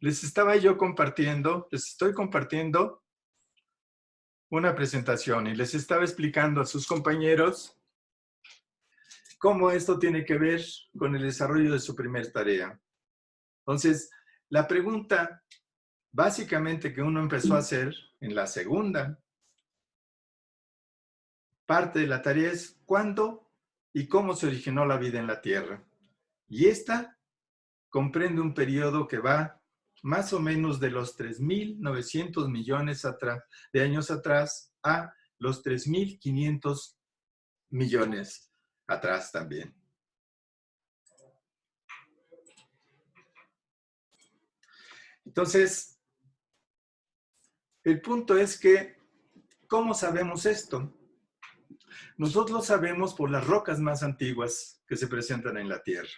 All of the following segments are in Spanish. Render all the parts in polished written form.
Les estaba yo compartiendo, les estoy compartiendo una presentación y les estaba explicando a sus compañeros cómo esto tiene que ver con el desarrollo de su primer tarea. Entonces, la pregunta básicamente que uno empezó a hacer en la segunda parte de la tarea es ¿cuándo y cómo se originó la vida en la Tierra? Y esta comprende un periodo que va más o menos de los 3.900 millones de años atrás a los 3.500 millones atrás también. Entonces, el punto es que, ¿cómo sabemos esto? Nosotros lo sabemos por las rocas más antiguas que se presentan en la Tierra.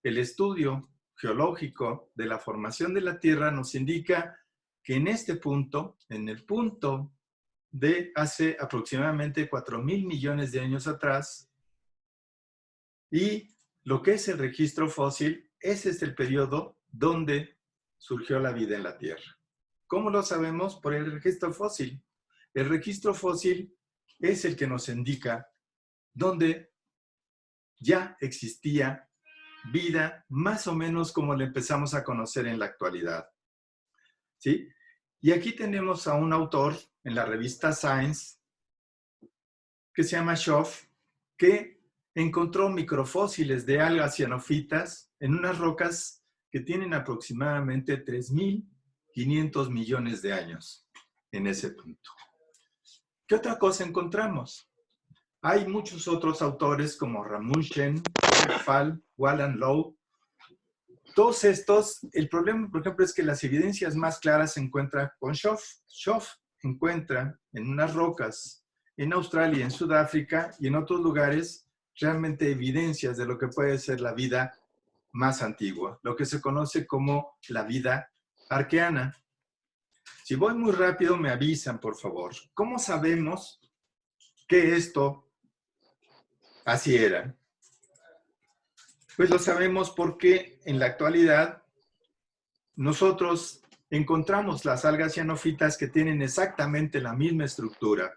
El estudio geológico de la formación de la Tierra nos indica que en este punto, en el punto de hace aproximadamente 4.000 millones de años atrás, y lo que es el registro fósil, ese es el periodo donde surgió la vida en la Tierra. ¿Cómo lo sabemos? Por el registro fósil. El registro fósil es el que nos indica dónde ya existía vida más o menos como la empezamos a conocer en la actualidad. ¿Sí? Y aquí tenemos a un autor en la revista Science que se llama Schoff, que encontró microfósiles de algas cianofitas en unas rocas que tienen aproximadamente 3.500 millones de años en ese punto. ¿Qué otra cosa encontramos? Hay muchos otros autores como Ramuschen, Fall, Wallan Lowe. Todos estos, el problema, por ejemplo, es que las evidencias más claras se encuentran con Schoff. Schoff encuentra en unas rocas en Australia, en Sudáfrica y en otros lugares realmente evidencias de lo que puede ser la vida más antigua, lo que se conoce como la vida arqueana. Si voy muy rápido, me avisan, por favor. ¿Cómo sabemos que esto así era? Pues lo sabemos porque en la actualidad nosotros encontramos las algas cianofitas que tienen exactamente la misma estructura.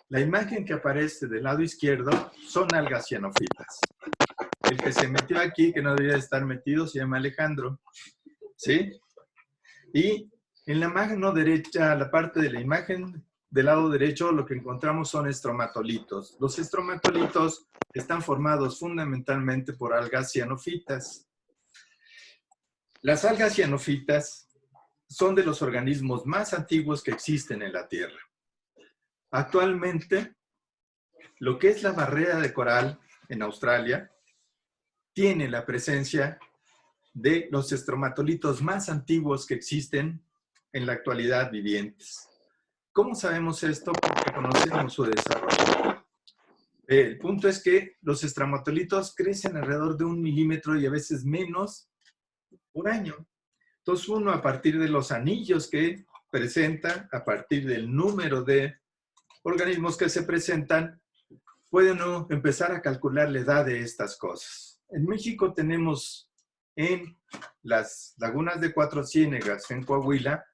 La imagen que aparece del lado izquierdo son algas cianofitas. El que se metió aquí, que no debería estar metido, se llama Alejandro. ¿Sí? Y en la mano derecha, la parte de la imagen del lado derecho, lo que encontramos son estromatolitos. Los estromatolitos están formados fundamentalmente por algas cianofitas. Las algas cianofitas son de los organismos más antiguos que existen en la Tierra. Actualmente, lo que es la barrera de coral en Australia tiene la presencia de los estromatolitos más antiguos que existen en la actualidad vivientes. ¿Cómo sabemos esto? Porque conocemos su desarrollo. El punto es que los estromatolitos crecen alrededor de 1 milímetro y a veces menos por año. Entonces uno, a partir de los anillos que presenta, a partir del número de organismos que se presentan, puede uno empezar a calcular la edad de estas cosas. En México tenemos en las lagunas de Cuatro Ciénegas, en Coahuila,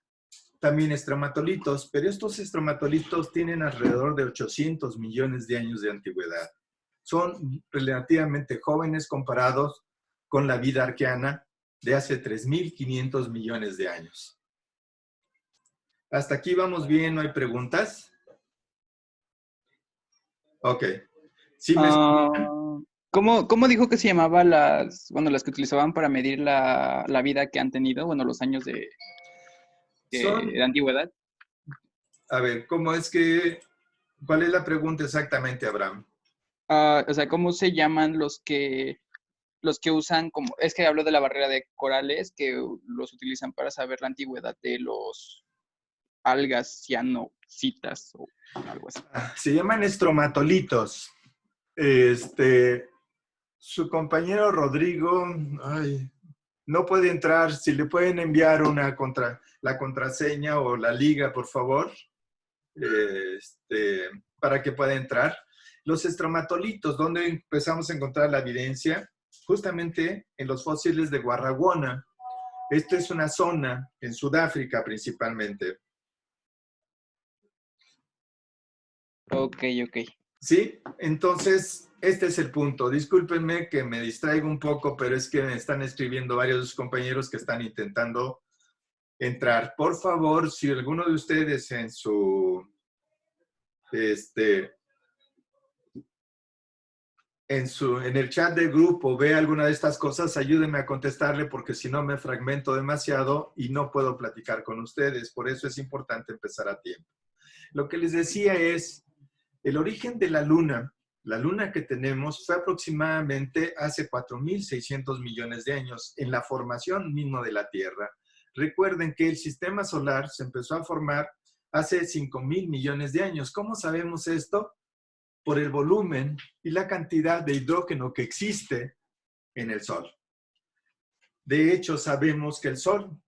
también estromatolitos, pero estos estromatolitos tienen alrededor de 800 millones de años de antigüedad. Son relativamente jóvenes comparados con la vida arqueana de hace 3.500 millones de años. ¿Hasta aquí vamos bien? ¿No hay preguntas? Ok. ¿Sí me ¿Cómo dijo que se llamaba las que utilizaban para medir la vida que han tenido, bueno, los años de antigüedad? A ver, ¿cuál es la pregunta exactamente, Abraham? O sea, ¿cómo se llaman los que usan como, es que hablo de la barrera de corales, que los utilizan para saber la antigüedad de los algas cianofitas o algo así? Se llaman estromatolitos. Su compañero Rodrigo, no puede entrar. Si le pueden enviar la contraseña o la liga, por favor, para que pueda entrar. Los estromatolitos, ¿dónde empezamos a encontrar la evidencia? Justamente en los fósiles de Guarraguona. Esto es una zona en Sudáfrica principalmente. Ok, ok. ¿Sí? Entonces, este es el punto. Discúlpenme que me distraigo un poco, pero es que me están escribiendo varios de sus compañeros que están intentando entrar. Por favor, si alguno de ustedes en su, en el chat del grupo ve alguna de estas cosas, ayúdenme a contestarle porque si no me fragmento demasiado y no puedo platicar con ustedes. Por eso es importante empezar a tiempo. Lo que les decía es, el origen de la luna que tenemos fue aproximadamente hace 4.600 millones de años en la formación mismo de la Tierra. Recuerden que el sistema solar se empezó a formar hace 5.000 millones de años. ¿Cómo sabemos esto? Por el volumen y la cantidad de hidrógeno que existe en el Sol. De hecho, sabemos que el Sol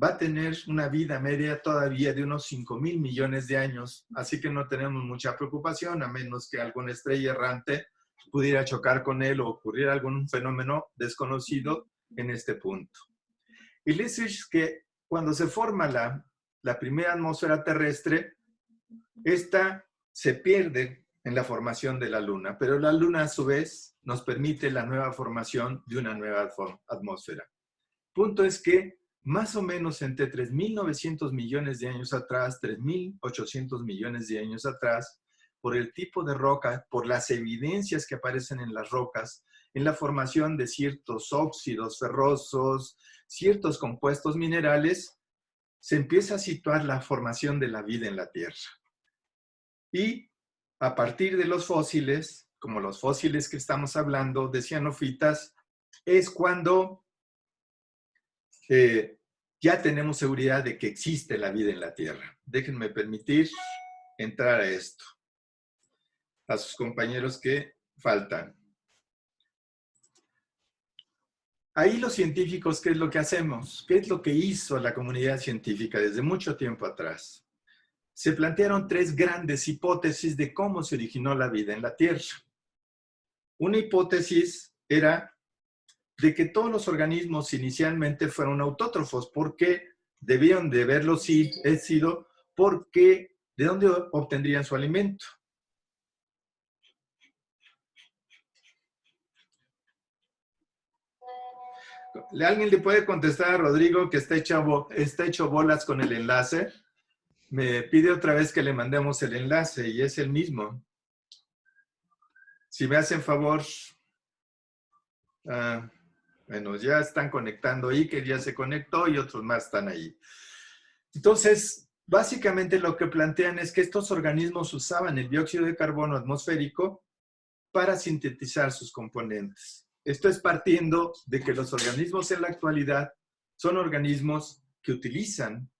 va a tener una vida media todavía de unos 5.000 millones de años, así que no tenemos mucha preocupación, a menos que alguna estrella errante pudiera chocar con él o ocurriera algún fenómeno desconocido en este punto. Y les digo que cuando se forma la primera atmósfera terrestre, esta se pierde en la formación de la Luna, pero la Luna a su vez nos permite la nueva formación de una nueva atmósfera. Punto es que más o menos entre 3.900 millones de años atrás, 3.800 millones de años atrás, por el tipo de roca, por las evidencias que aparecen en las rocas, en la formación de ciertos óxidos ferrosos, ciertos compuestos minerales, se empieza a situar la formación de la vida en la Tierra. Y a partir de los fósiles, como los fósiles que estamos hablando de cianofitas, es cuando ya tenemos seguridad de que existe la vida en la Tierra. Déjenme permitir entrar a esto. A sus compañeros que faltan. Ahí los científicos, ¿qué es lo que hacemos? ¿Qué es lo que hizo la comunidad científica desde mucho tiempo atrás? Se plantearon tres grandes hipótesis de cómo se originó la vida en la Tierra. Una hipótesis era de que todos los organismos inicialmente fueron autótrofos, porque debían de haberlo sido, porque ¿de dónde obtendrían su alimento? ¿Alguien le puede contestar a Rodrigo que está hecho bolas con el enlace? Me pide otra vez que le mandemos el enlace y es el mismo. Si me hacen favor, bueno, ya están conectando ahí, que ya se conectó y otros más están ahí. Entonces, básicamente lo que plantean es que estos organismos usaban el dióxido de carbono atmosférico para sintetizar sus componentes. Esto es partiendo de que los organismos en la actualidad son organismos que utilizan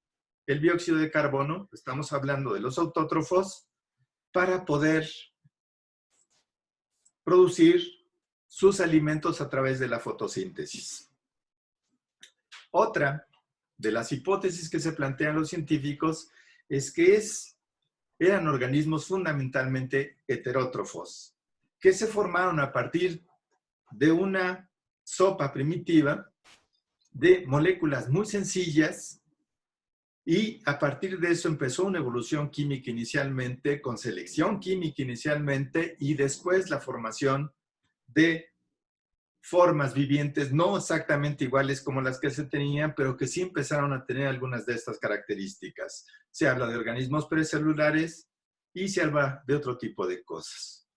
el dióxido de carbono, estamos hablando de los autótrofos, para poder producir sus alimentos a través de la fotosíntesis. Otra de las hipótesis que se plantean los científicos es que eran organismos fundamentalmente heterótrofos, que se formaron a partir de una sopa primitiva de moléculas muy sencillas y a partir de eso empezó una evolución química inicialmente, con selección química inicialmente y después la formación de formas vivientes no exactamente iguales como las que se tenían, pero que sí empezaron a tener algunas de estas características. Se habla de organismos precelulares y se habla de otro tipo de cosas.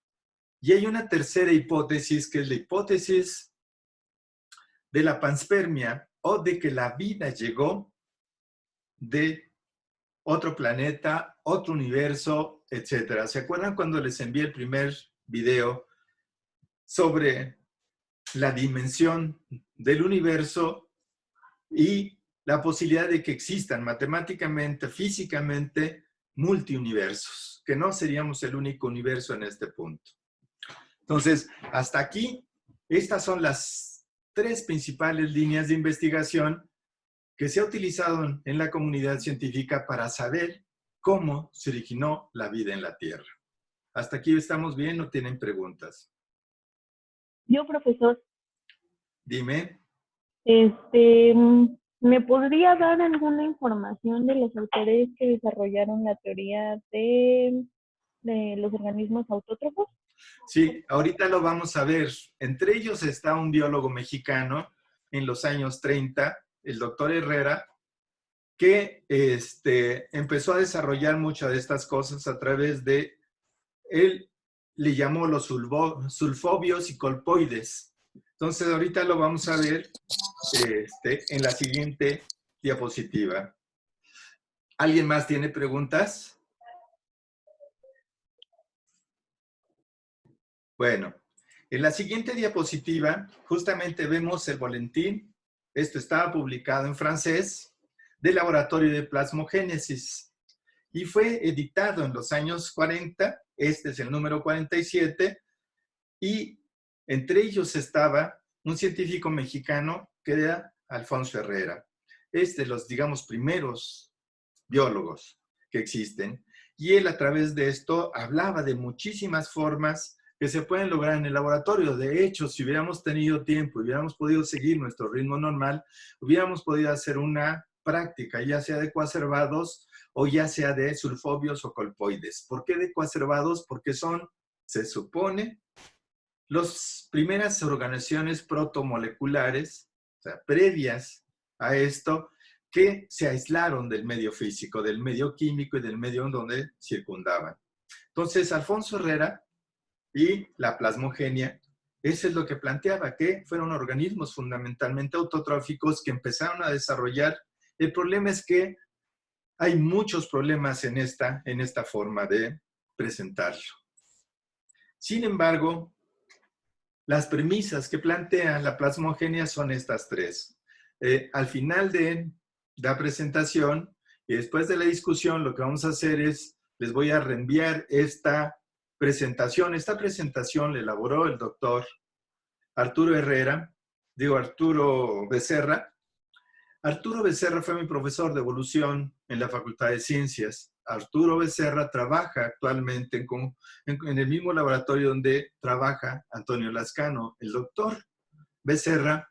Y hay una tercera hipótesis, que es la hipótesis de la panspermia o de que la vida llegó de otro planeta, otro universo, etc. ¿Se acuerdan cuando les envié el primer video sobre la dimensión del universo y la posibilidad de que existan matemáticamente, físicamente, multiuniversos, que no seríamos el único universo en este punto? Entonces, hasta aquí, estas son las tres principales líneas de investigación que se ha utilizado en la comunidad científica para saber cómo se originó la vida en la Tierra. ¿Hasta aquí estamos bien o tienen preguntas? Yo, profesor. Dime. ¿Me podría dar alguna información de los autores que desarrollaron la teoría de los organismos autótrofos? Sí, ahorita lo vamos a ver. Entre ellos está un biólogo mexicano en los años 30, el doctor Herrera, que empezó a desarrollar muchas de estas cosas a través de, él le llamó los sulfobios y colpoides. Entonces, ahorita lo vamos a ver en la siguiente diapositiva. ¿Alguien más tiene preguntas? Bueno, en la siguiente diapositiva justamente vemos el boletín. Esto estaba publicado en francés del Laboratorio de Plasmogénesis y fue editado en los años 40. Este es el número 47 y entre ellos estaba un científico mexicano que era Alfonso Herrera. Es de los, digamos, primeros biólogos que existen. Y él a través de esto hablaba de muchísimas formas que se pueden lograr en el laboratorio. De hecho, si hubiéramos tenido tiempo, hubiéramos podido seguir nuestro ritmo normal, hubiéramos podido hacer una práctica, ya sea de coacervados o ya sea de sulfobios o colpoides. ¿Por qué de coacervados? Porque son, se supone, las primeras organizaciones protomoleculares, o sea, previas a esto, que se aislaron del medio físico, del medio químico y del medio en donde circundaban. Entonces, Alfonso Herrera y la plasmogenia, eso es lo que planteaba, que fueron organismos fundamentalmente autotróficos que empezaron a desarrollar. El problema es que hay muchos problemas en esta forma de presentarlo. Sin embargo, las premisas que plantea la plasmogenia son estas tres. Al final de la presentación y después de la discusión, lo que vamos a hacer es, les voy a reenviar esta presentación. Esta presentación la elaboró el doctor Arturo Becerra. Arturo Becerra fue mi profesor de evolución en la Facultad de Ciencias. Arturo Becerra trabaja actualmente en el mismo laboratorio donde trabaja Antonio Lascano. El doctor Becerra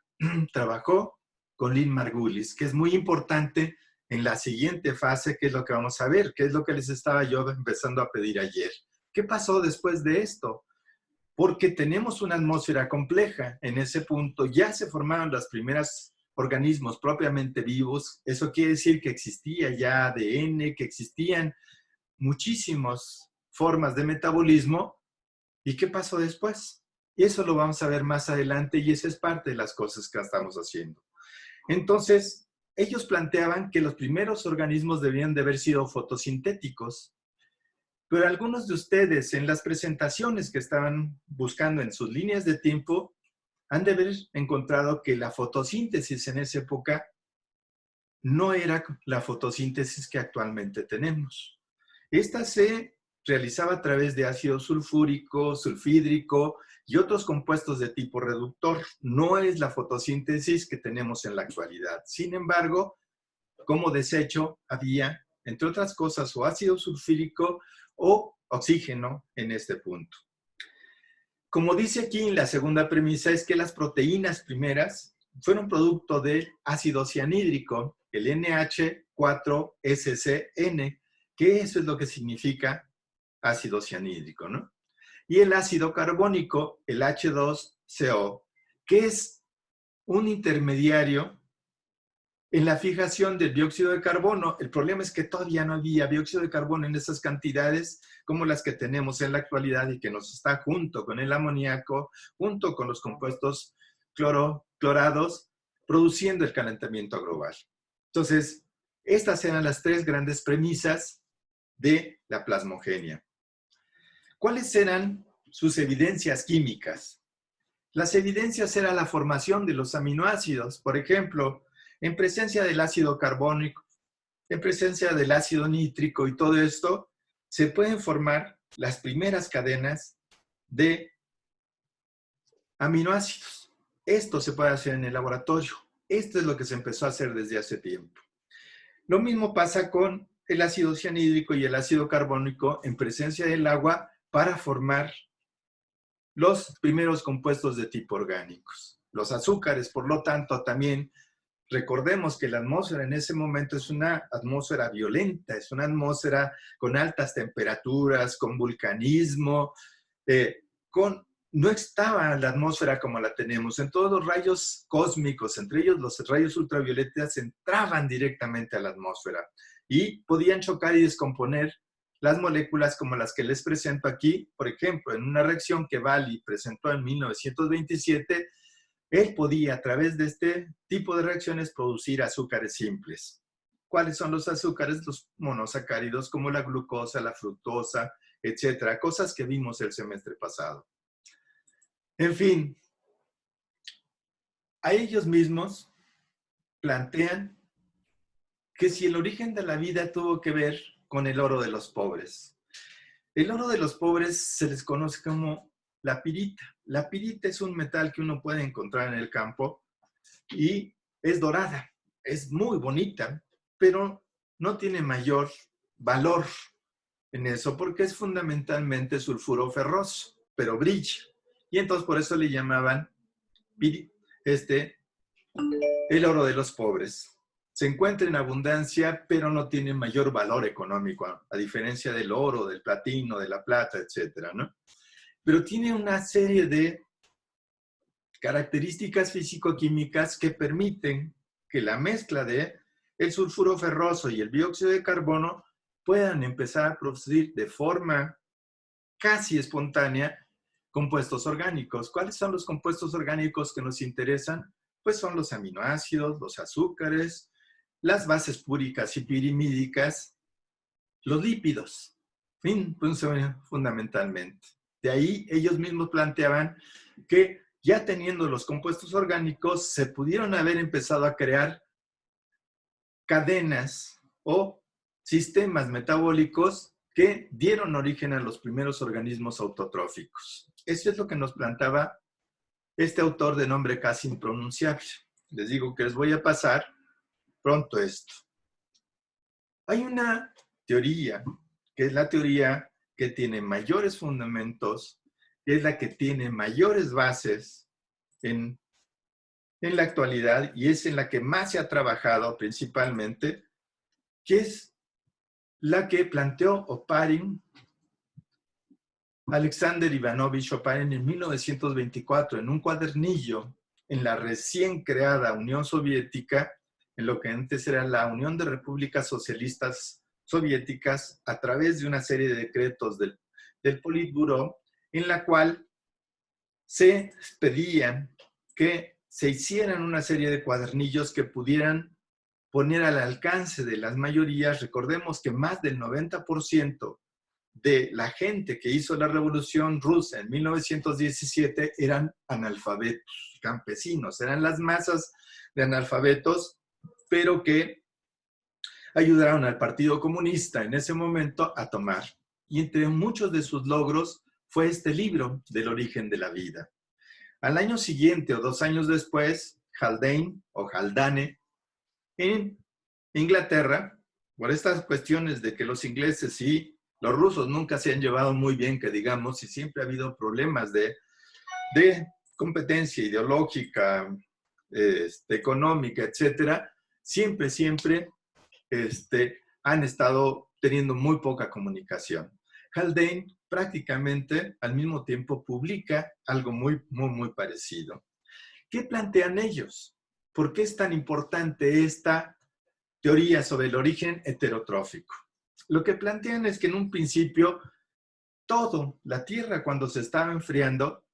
trabajó con Lynn Margulis, que es muy importante en la siguiente fase, que es lo que vamos a ver, que es lo que les estaba yo empezando a pedir ayer. ¿Qué pasó después de esto? Porque tenemos una atmósfera compleja. En ese punto ya se formaron las primeras organismos propiamente vivos. Eso quiere decir que existía ya ADN, que existían muchísimas formas de metabolismo. ¿Y qué pasó después? Y eso lo vamos a ver más adelante y esa es parte de las cosas que estamos haciendo. Entonces, ellos planteaban que los primeros organismos debían de haber sido fotosintéticos, pero algunos de ustedes en las presentaciones que estaban buscando en sus líneas de tiempo han de haber encontrado que la fotosíntesis en esa época no era la fotosíntesis que actualmente tenemos. Esta se realizaba a través de ácido sulfúrico, sulfídrico y otros compuestos de tipo reductor. No es la fotosíntesis que tenemos en la actualidad. Sin embargo, como desecho había, entre otras cosas, o ácido sulfúrico o oxígeno en este punto. Como dice aquí en la segunda premisa, es que las proteínas primeras fueron producto del ácido cianhídrico, el NH4SCN, que eso es lo que significa ácido cianhídrico, ¿no? Y el ácido carbónico, el H2CO, que es un intermediario en la fijación del dióxido de carbono. El problema es que todavía no había dióxido de carbono en esas cantidades como las que tenemos en la actualidad y que nos está junto con el amoníaco, junto con los compuestos clorados, produciendo el calentamiento global. Entonces, estas eran las tres grandes premisas de la plasmogenia. ¿Cuáles eran sus evidencias químicas? Las evidencias eran la formación de los aminoácidos. Por ejemplo, en presencia del ácido carbónico, en presencia del ácido nítrico y todo esto, se pueden formar las primeras cadenas de aminoácidos. Esto se puede hacer en el laboratorio. Esto es lo que se empezó a hacer desde hace tiempo. Lo mismo pasa con el ácido cianhídrico y el ácido carbónico en presencia del agua para formar los primeros compuestos de tipo orgánicos. Los azúcares, por lo tanto, también Recordemos que la atmósfera en ese momento es una atmósfera violenta, es una atmósfera con altas temperaturas, con vulcanismo, no estaba la atmósfera como la tenemos. En todos los rayos cósmicos, entre ellos los rayos ultravioletas, entraban directamente a la atmósfera y podían chocar y descomponer las moléculas como las que les presento aquí. Por ejemplo, en una reacción que Bally presentó en 1927, él podía, a través de este tipo de reacciones, producir azúcares simples. ¿Cuáles son los azúcares? Los monosacáridos, como la glucosa, la fructosa, etcétera. Cosas que vimos el semestre pasado. En fin, a ellos mismos plantean que si el origen de la vida tuvo que ver con el oro de los pobres. El oro de los pobres se les conoce como la pirita. La pirita es un metal que uno puede encontrar en el campo y es dorada, es muy bonita, pero no tiene mayor valor en eso porque es fundamentalmente sulfuro ferroso, pero brilla. Y entonces por eso le llamaban el oro de los pobres. Se encuentra en abundancia, pero no tiene mayor valor económico, a diferencia del oro, del platino, de la plata, etcétera, ¿no? Pero tiene una serie de características físico-químicas que permiten que la mezcla de el sulfuro ferroso y el dióxido de carbono puedan empezar a producir de forma casi espontánea compuestos orgánicos. ¿Cuáles son los compuestos orgánicos que nos interesan? Pues son los aminoácidos, los azúcares, las bases púricas y pirimídicas, los lípidos, fundamentalmente. De ahí ellos mismos planteaban que ya teniendo los compuestos orgánicos, se pudieron haber empezado a crear cadenas o sistemas metabólicos que dieron origen a los primeros organismos autotróficos. Eso es lo que nos planteaba este autor de nombre casi impronunciable. Les digo que les voy a pasar pronto esto. Hay una teoría, que es la teoría que tiene mayores fundamentos, que es la que tiene mayores bases en la actualidad y es en la que más se ha trabajado principalmente, que es la que planteó Oparin, Alexander Ivanovich Oparin, en 1924, en un cuadernillo en la recién creada Unión Soviética, en lo que antes era la Unión de Repúblicas Socialistas Soviéticas, a través de una serie de decretos del Politburó, en la cual se pedían que se hicieran una serie de cuadernillos que pudieran poner al alcance de las mayorías. Recordemos que más del 90% de la gente que hizo la Revolución Rusa en 1917 eran analfabetos, campesinos, eran las masas de analfabetos, pero que ayudaron al Partido Comunista en ese momento a tomar. Y entre muchos de sus logros fue este libro del origen de la vida. Al año siguiente o 2 años después, Haldane o Haldane, en Inglaterra, por estas cuestiones de que los ingleses y los rusos nunca se han llevado muy bien, que digamos, y siempre ha habido problemas de competencia ideológica, económica, etcétera, siempre han estado teniendo muy poca comunicación. Haldane prácticamente al mismo tiempo publica algo muy parecido. ¿Qué plantean ellos? ¿Por qué es tan importante esta teoría sobre el origen heterotrófico? Lo que plantean es que en un principio la Tierra cuando se estaba enfriando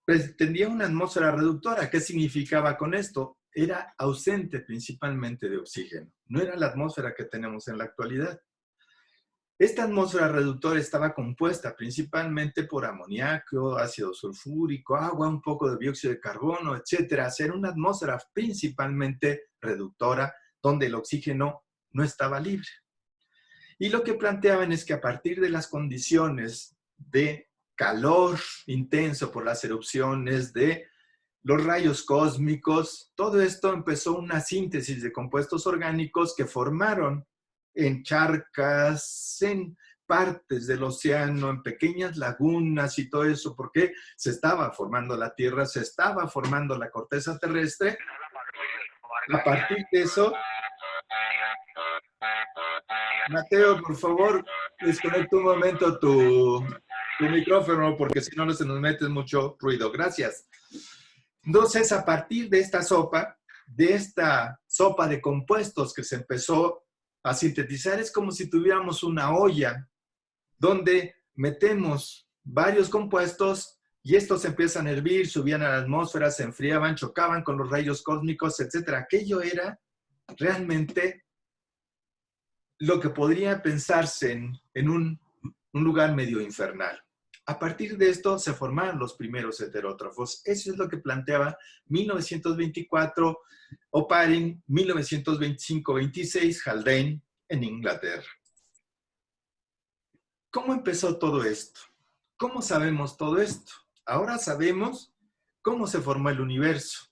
pues, tendría una atmósfera reductora. ¿Qué significaba con esto? Era ausente principalmente de oxígeno. No era la atmósfera que tenemos en la actualidad. Esta atmósfera reductora estaba compuesta principalmente por amoníaco, ácido sulfúrico, agua, un poco de dióxido de carbono, etcétera. Era una atmósfera principalmente reductora donde el oxígeno no estaba libre. Y lo que planteaban es que a partir de las condiciones de calor intenso por las erupciones, de los rayos cósmicos, todo esto empezó una síntesis de compuestos orgánicos que formaron en charcas, en partes del océano, en pequeñas lagunas y todo eso, porque se estaba formando la Tierra, se estaba formando la corteza terrestre. A partir de eso, Mateo, por favor, desconecta un momento tu micrófono porque si no, no se nos mete mucho ruido. Gracias. Entonces, a partir de esta sopa de compuestos que se empezó a sintetizar, es como si tuviéramos una olla donde metemos varios compuestos y estos empiezan a hervir, subían a la atmósfera, se enfriaban, chocaban con los rayos cósmicos, etc. Aquello era realmente lo que podría pensarse en un lugar medio infernal. A partir de esto se formaron los primeros heterótrofos. Eso es lo que planteaba 1924 Oparin, 1925-26 Haldane en Inglaterra. ¿Cómo empezó todo esto? ¿Cómo sabemos todo esto? Ahora sabemos cómo se formó el universo.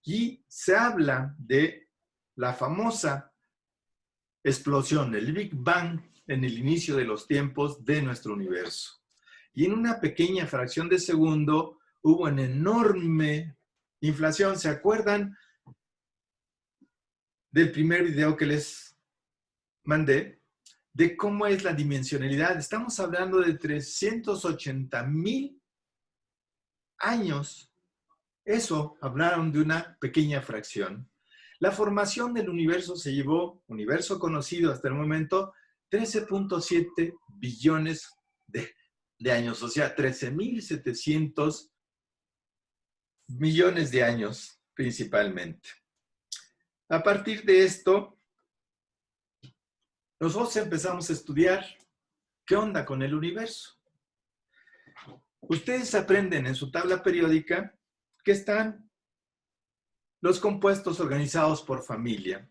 Y se habla de la famosa explosión, el Big Bang, en el inicio de los tiempos de nuestro universo. Y en una pequeña fracción de segundo hubo una enorme inflación. ¿Se acuerdan del primer video que les mandé? De cómo es la dimensionalidad. Estamos hablando de 380,000 años. Eso hablaron de una pequeña fracción. La formación del universo se llevó, universo conocido hasta el momento, 13.7 billones de años, o sea, 13.700 millones de años principalmente. A partir de esto, nosotros empezamos a estudiar qué onda con el universo. Ustedes aprenden en su tabla periódica que están los compuestos organizados por familia,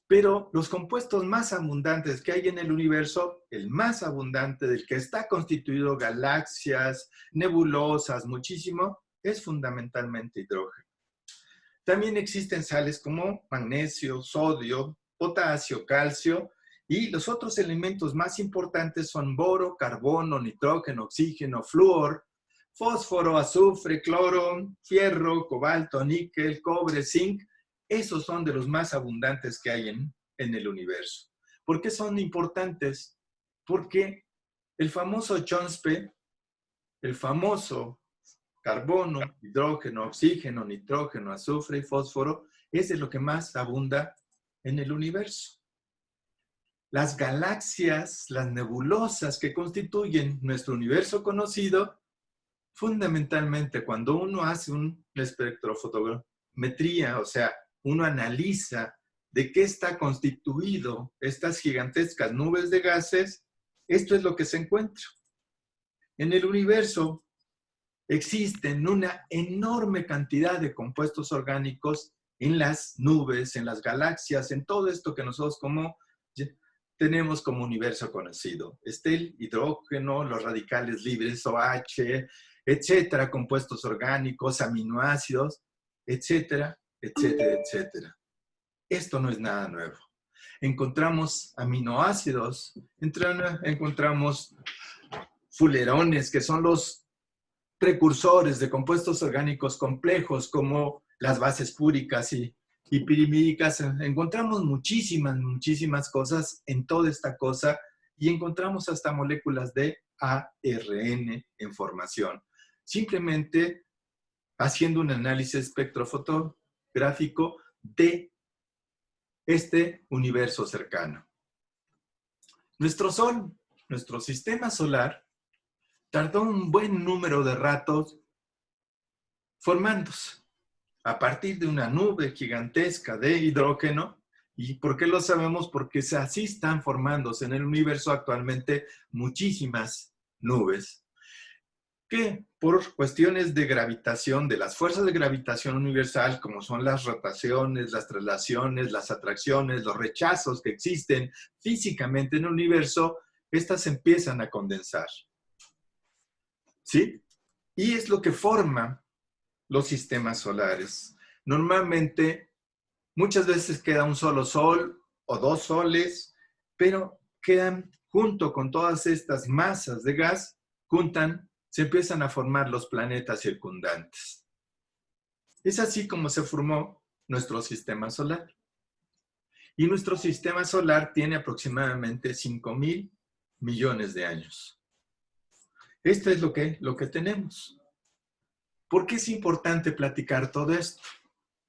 pero los compuestos más abundantes que hay en el universo, el más abundante del que está constituido galaxias, nebulosas, muchísimo, es fundamentalmente hidrógeno. También existen sales como magnesio, sodio, potasio, calcio, y los otros elementos más importantes son boro, carbono, nitrógeno, oxígeno, flúor, fósforo, azufre, cloro, fierro, cobalto, níquel, cobre, zinc. Esos son de los más abundantes que hay en el universo. ¿Por qué son importantes? Porque el famoso Chomsky, el famoso carbono, hidrógeno, oxígeno, nitrógeno, azufre y fósforo, es de lo que más abunda en el universo. Las galaxias, las nebulosas que constituyen nuestro universo conocido, fundamentalmente cuando uno hace una espectrofotometría, o sea, uno analiza de qué está constituido estas gigantescas nubes de gases, esto es lo que se encuentra. En el universo existen una enorme cantidad de compuestos orgánicos en las nubes, en las galaxias, en todo esto que nosotros tenemos como universo conocido. Está el hidrógeno, los radicales libres, OH, etcétera, compuestos orgánicos, aminoácidos, etcétera, etcétera, etcétera. Esto no es nada nuevo. Encontramos aminoácidos, encontramos fulerones, que son los precursores de compuestos orgánicos complejos, como las bases púricas y pirimídicas. Encontramos muchísimas cosas en toda esta cosa y encontramos hasta moléculas de ARN en formación. Simplemente haciendo un análisis espectrofotográfico de este universo cercano. Nuestro Sol, nuestro sistema solar, tardó un buen número de ratos formándose a partir de una nube gigantesca de hidrógeno. ¿Y por qué lo sabemos? Porque así están formándose en el universo actualmente muchísimas nubes que por cuestiones de gravitación, de las fuerzas de gravitación universal, como son las rotaciones, las traslaciones, las atracciones, los rechazos que existen físicamente en el universo, estas empiezan a condensar. ¿Sí? Y es lo que forma los sistemas solares. Normalmente, muchas veces queda un solo sol o dos soles, pero quedan junto con todas estas masas de gas, se empiezan a formar los planetas circundantes. Es así como se formó nuestro sistema solar. Y nuestro sistema solar tiene aproximadamente 5,000 millones de años. Esto es lo que tenemos. ¿Por qué es importante platicar todo esto?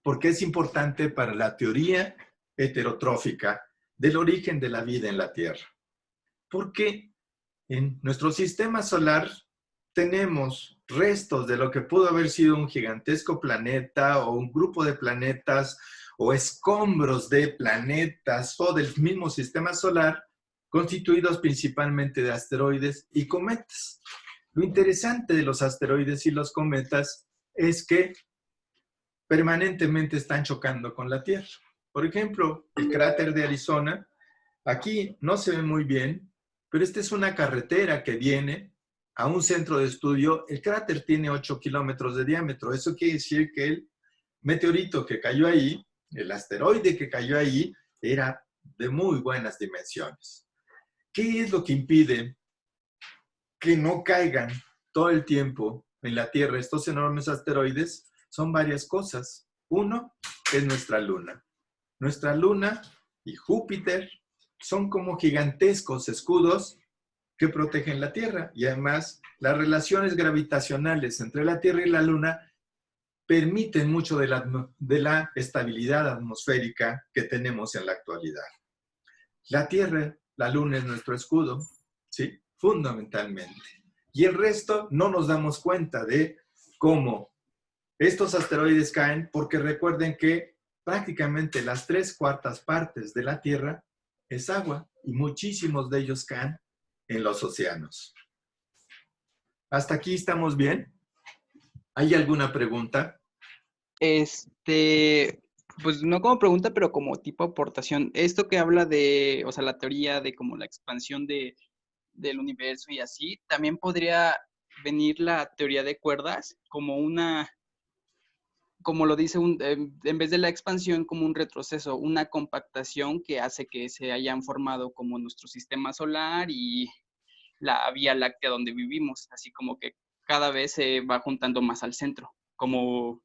Porque es importante para la teoría heterotrófica del origen de la vida en la Tierra. Porque en nuestro sistema solar tenemos restos de lo que pudo haber sido un gigantesco planeta o un grupo de planetas o escombros de planetas o del mismo sistema solar constituidos principalmente de asteroides y cometas. Lo interesante de los asteroides y los cometas es que permanentemente están chocando con la Tierra. Por ejemplo, el cráter de Arizona, aquí no se ve muy bien, pero esta es una carretera que viene a un centro de estudio. El cráter tiene 8 kilómetros de diámetro. Eso quiere decir que el meteorito que cayó ahí, el asteroide que cayó ahí, era de muy buenas dimensiones. ¿Qué es lo que impide que no caigan todo el tiempo en la Tierra estos enormes asteroides? Son varias cosas. Uno es nuestra Luna. Nuestra Luna y Júpiter son como gigantescos escudos que protegen la Tierra. Y además, las relaciones gravitacionales entre la Tierra y la Luna permiten mucho de la estabilidad atmosférica que tenemos en la actualidad. La Tierra, la Luna es nuestro escudo, ¿sí? Fundamentalmente. Y el resto no nos damos cuenta de cómo estos asteroides caen, porque recuerden que prácticamente las 3/4 partes de la Tierra es agua y muchísimos de ellos caen en los océanos. ¿Hasta aquí estamos bien? ¿Hay alguna pregunta? Pues no como pregunta, pero como tipo aportación. Esto que habla de, o sea, la teoría de como la expansión del universo y así, también podría venir la teoría de cuerdas como como lo dice, en vez de la expansión, como un retroceso, una compactación que hace que se hayan formado como nuestro sistema solar y la Vía Láctea donde vivimos, así como que cada vez se va juntando más al centro, como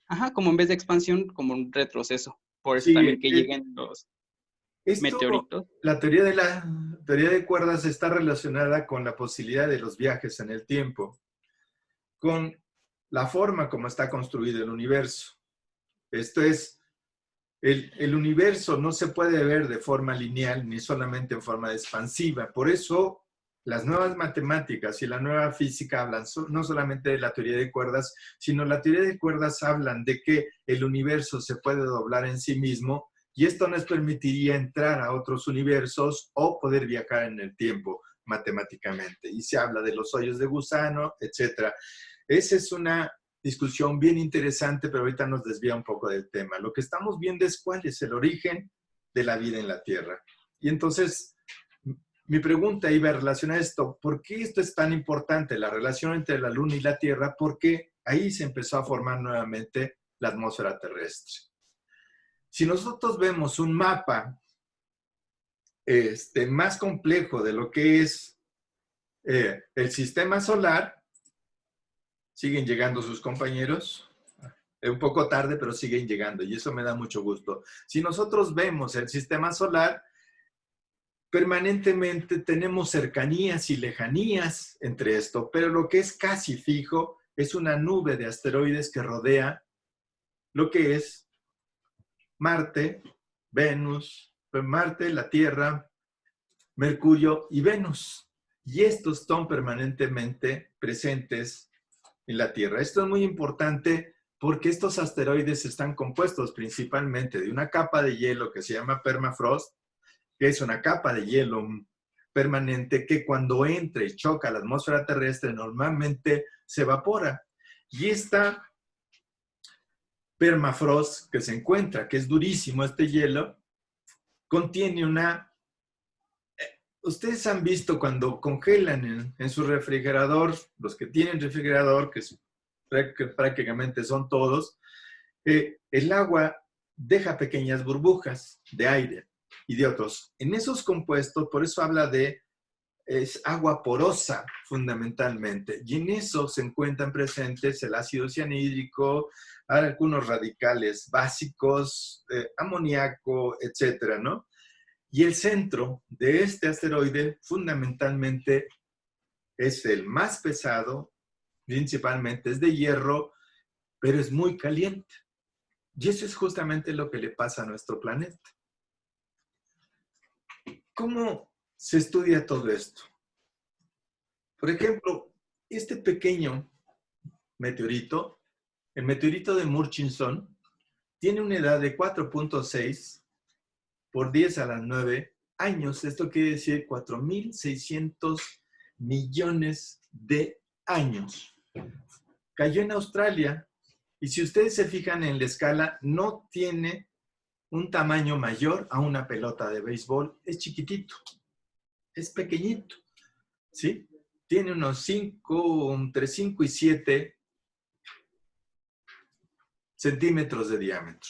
en vez de expansión, como un retroceso. Por eso Sí, también que lleguen los esto, meteoritos. la teoría de cuerdas está relacionada con la posibilidad de los viajes en el tiempo, con la forma como está construido el universo. Esto es, el universo no se puede ver de forma lineal ni solamente en forma expansiva. Por eso las nuevas matemáticas y la nueva física hablan no solamente de la teoría de cuerdas, sino la teoría de cuerdas hablan de que el universo se puede doblar en sí mismo y esto nos permitiría entrar a otros universos o poder viajar en el tiempo matemáticamente. Y se habla de los hoyos de gusano, etc. Esa es una discusión bien interesante, pero ahorita nos desvía un poco del tema. Lo que estamos viendo es cuál es el origen de la vida en la Tierra. Y entonces, mi pregunta iba a relacionar esto. ¿Por qué esto es tan importante, la relación entre la Luna y la Tierra? Porque ahí se empezó a formar nuevamente la atmósfera terrestre. Si nosotros vemos un mapa más complejo de lo que es el sistema solar, siguen llegando sus compañeros. Es un poco tarde, pero siguen llegando y eso me da mucho gusto. Si nosotros vemos el sistema solar, permanentemente tenemos cercanías y lejanías entre esto, pero lo que es casi fijo es una nube de asteroides que rodea lo que es Marte, Venus, Marte, la Tierra, Mercurio y Venus. Y estos están permanentemente presentes en la Tierra. Esto es muy importante porque estos asteroides están compuestos principalmente de una capa de hielo que se llama permafrost, que es una capa de hielo permanente que cuando entra y choca a la atmósfera terrestre normalmente se evapora. Y esta permafrost que se encuentra, que es durísimo este hielo, contiene una... Ustedes han visto cuando congelan en su refrigerador, los que tienen refrigerador, que prácticamente son todos, el agua deja pequeñas burbujas de aire y de otros. En esos compuestos, por eso habla de es agua porosa, fundamentalmente. Y en eso se encuentran presentes el ácido cianhídrico, algunos radicales básicos, amoníaco, etcétera, ¿no? Y el centro de este asteroide, fundamentalmente, es el más pesado, principalmente es de hierro, pero es muy caliente. Y eso es justamente lo que le pasa a nuestro planeta. ¿Cómo se estudia todo esto? Por ejemplo, este pequeño meteorito, el meteorito de Murchison, tiene una edad de 4.6 por 10 a la 9 años. Esto quiere decir 4.600 millones de años. Cayó en Australia y si ustedes se fijan en la escala, no tiene un tamaño mayor a una pelota de béisbol. Es chiquitito, es pequeñito, ¿sí? Tiene unos 5, entre 5 y 7 centímetros de diámetro.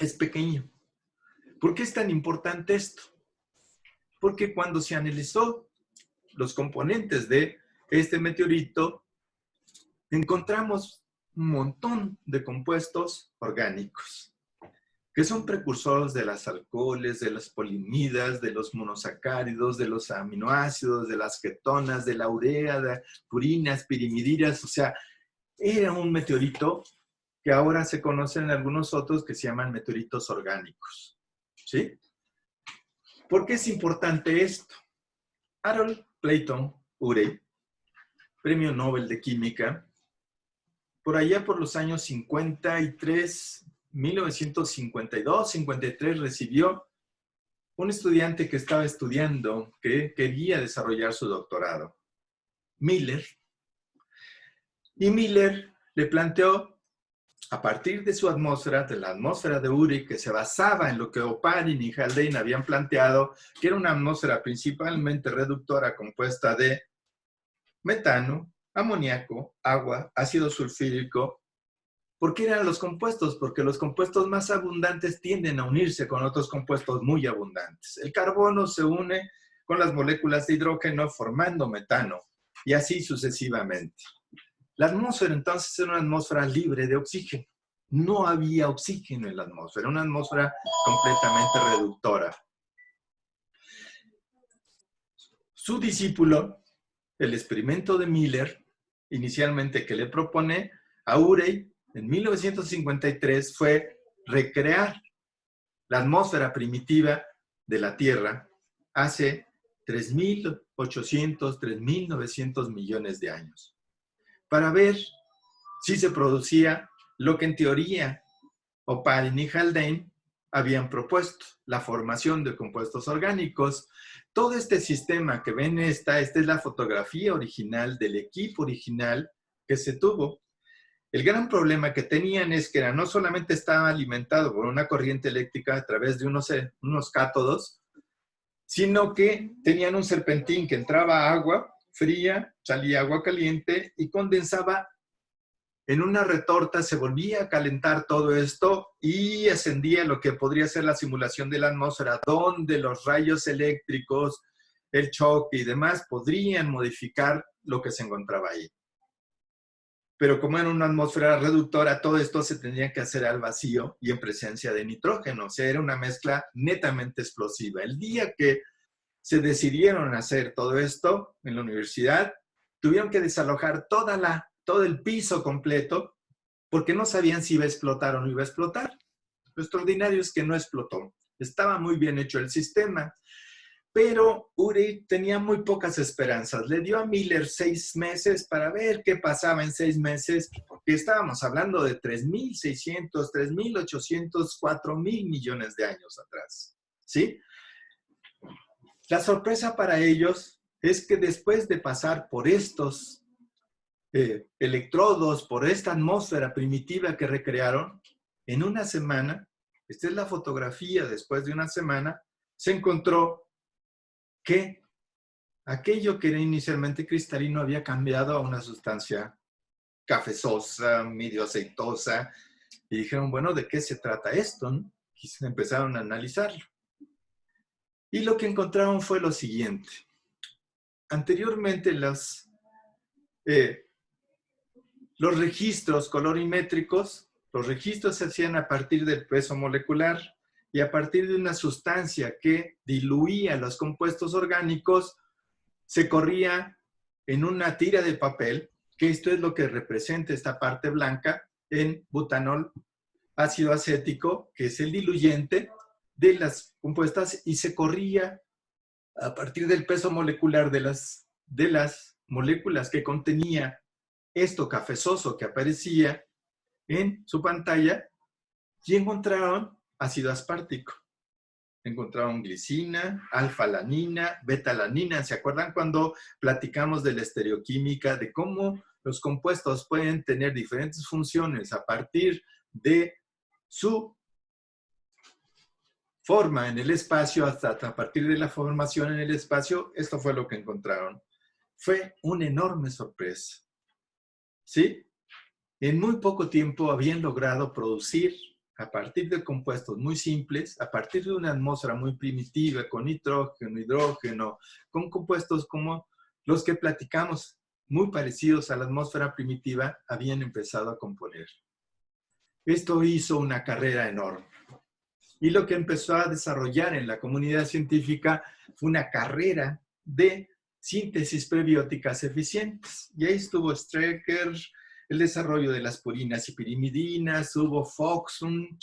Es pequeño. ¿Por qué es tan importante esto? Porque cuando se analizó los componentes de este meteorito, encontramos un montón de compuestos orgánicos, que son precursores de las alcoholes, de las polimidas, de los monosacáridos, de los aminoácidos, de las ketonas, de la urea, de purinas, pirimidinas. O sea, era un meteorito que ahora se conocen algunos otros que se llaman meteoritos orgánicos. ¿Sí? ¿Por qué es importante esto? Harold Clayton Urey, Premio Nobel de Química, por allá por los años 53, 1952, 53, recibió un estudiante que estaba estudiando, que quería desarrollar su doctorado, Miller. Y Miller le planteó, a partir de su atmósfera, de la atmósfera de Urey, que se basaba en lo que Oparin y Haldane habían planteado, que era una atmósfera principalmente reductora compuesta de metano, amoníaco, agua, ácido sulfúrico. ¿Por qué eran los compuestos? Porque los compuestos más abundantes tienden a unirse con otros compuestos muy abundantes. El carbono se une con las moléculas de hidrógeno formando metano y así sucesivamente. La atmósfera entonces era una atmósfera libre de oxígeno. No había oxígeno en la atmósfera, una atmósfera completamente reductora. Su discípulo, el experimento de Miller, inicialmente que le propone a Urey en 1953, fue recrear la atmósfera primitiva de la Tierra hace 3.800, 3.900 millones de años, para ver si se producía lo que en teoría Oparin y Haldane habían propuesto, la formación de compuestos orgánicos. Todo este sistema que ven, esta es la fotografía original del equipo original que se tuvo. El gran problema que tenían es que no solamente estaba alimentado por una corriente eléctrica a través de unos cátodos, sino que tenían un serpentín que entraba agua fría, salía agua caliente y condensaba en una retorta, se volvía a calentar todo esto y ascendía lo que podría ser la simulación de la atmósfera, donde los rayos eléctricos, el choque y demás podrían modificar lo que se encontraba ahí. Pero como era una atmósfera reductora, todo esto se tendría que hacer al vacío y en presencia de nitrógeno. O sea, era una mezcla netamente explosiva. El día que se decidieron hacer todo esto en la universidad, tuvieron que desalojar todo el piso completo porque no sabían si iba a explotar o no iba a explotar. Lo extraordinario es que no explotó. Estaba muy bien hecho el sistema. Pero Urey tenía muy pocas esperanzas. Le dio a Miller 6 meses para ver qué pasaba en 6 meses, porque estábamos hablando de 3.600, 3.800, 4.000 millones de años atrás. ¿Sí? La sorpresa para ellos es que después de pasar por estos electrodos, por esta atmósfera primitiva que recrearon, en una semana, esta es la fotografía después de una semana, se encontró que aquello que era inicialmente cristalino había cambiado a una sustancia cafezosa, medio aceitosa, y dijeron, bueno, ¿de qué se trata esto? ¿No? Y empezaron a analizarlo. Y lo que encontraron fue lo siguiente. anteriormente los registros colorimétricos, los registros se hacían a partir del peso molecular y a partir de una sustancia que diluía los compuestos orgánicos, se corría en una tira de papel, que esto es lo que representa esta parte blanca, en butanol, ácido acético, que es el diluyente de las compuestas, y se corría a partir del peso molecular de las moléculas que contenía esto cafezoso que aparecía en su pantalla, y encontraron ácido aspartico. Encontraron glicina, alfa-alanina, beta-alanina. ¿Se acuerdan cuando platicamos de la estereoquímica, de cómo los compuestos pueden tener diferentes funciones a partir de su forma en el espacio hasta a partir de la formación en el espacio? Esto fue lo que encontraron. Fue una enorme sorpresa. ¿Sí? En muy poco tiempo habían logrado producir, a partir de compuestos muy simples, a partir de una atmósfera muy primitiva, con nitrógeno, hidrógeno, con compuestos como los que platicamos, muy parecidos a la atmósfera primitiva, habían empezado a componer. Esto hizo una carrera enorme. Y lo que empezó a desarrollar en la comunidad científica fue una carrera de síntesis prebióticas eficientes. Y ahí estuvo Strecker, el desarrollo de las purinas y pirimidinas, hubo Fox, un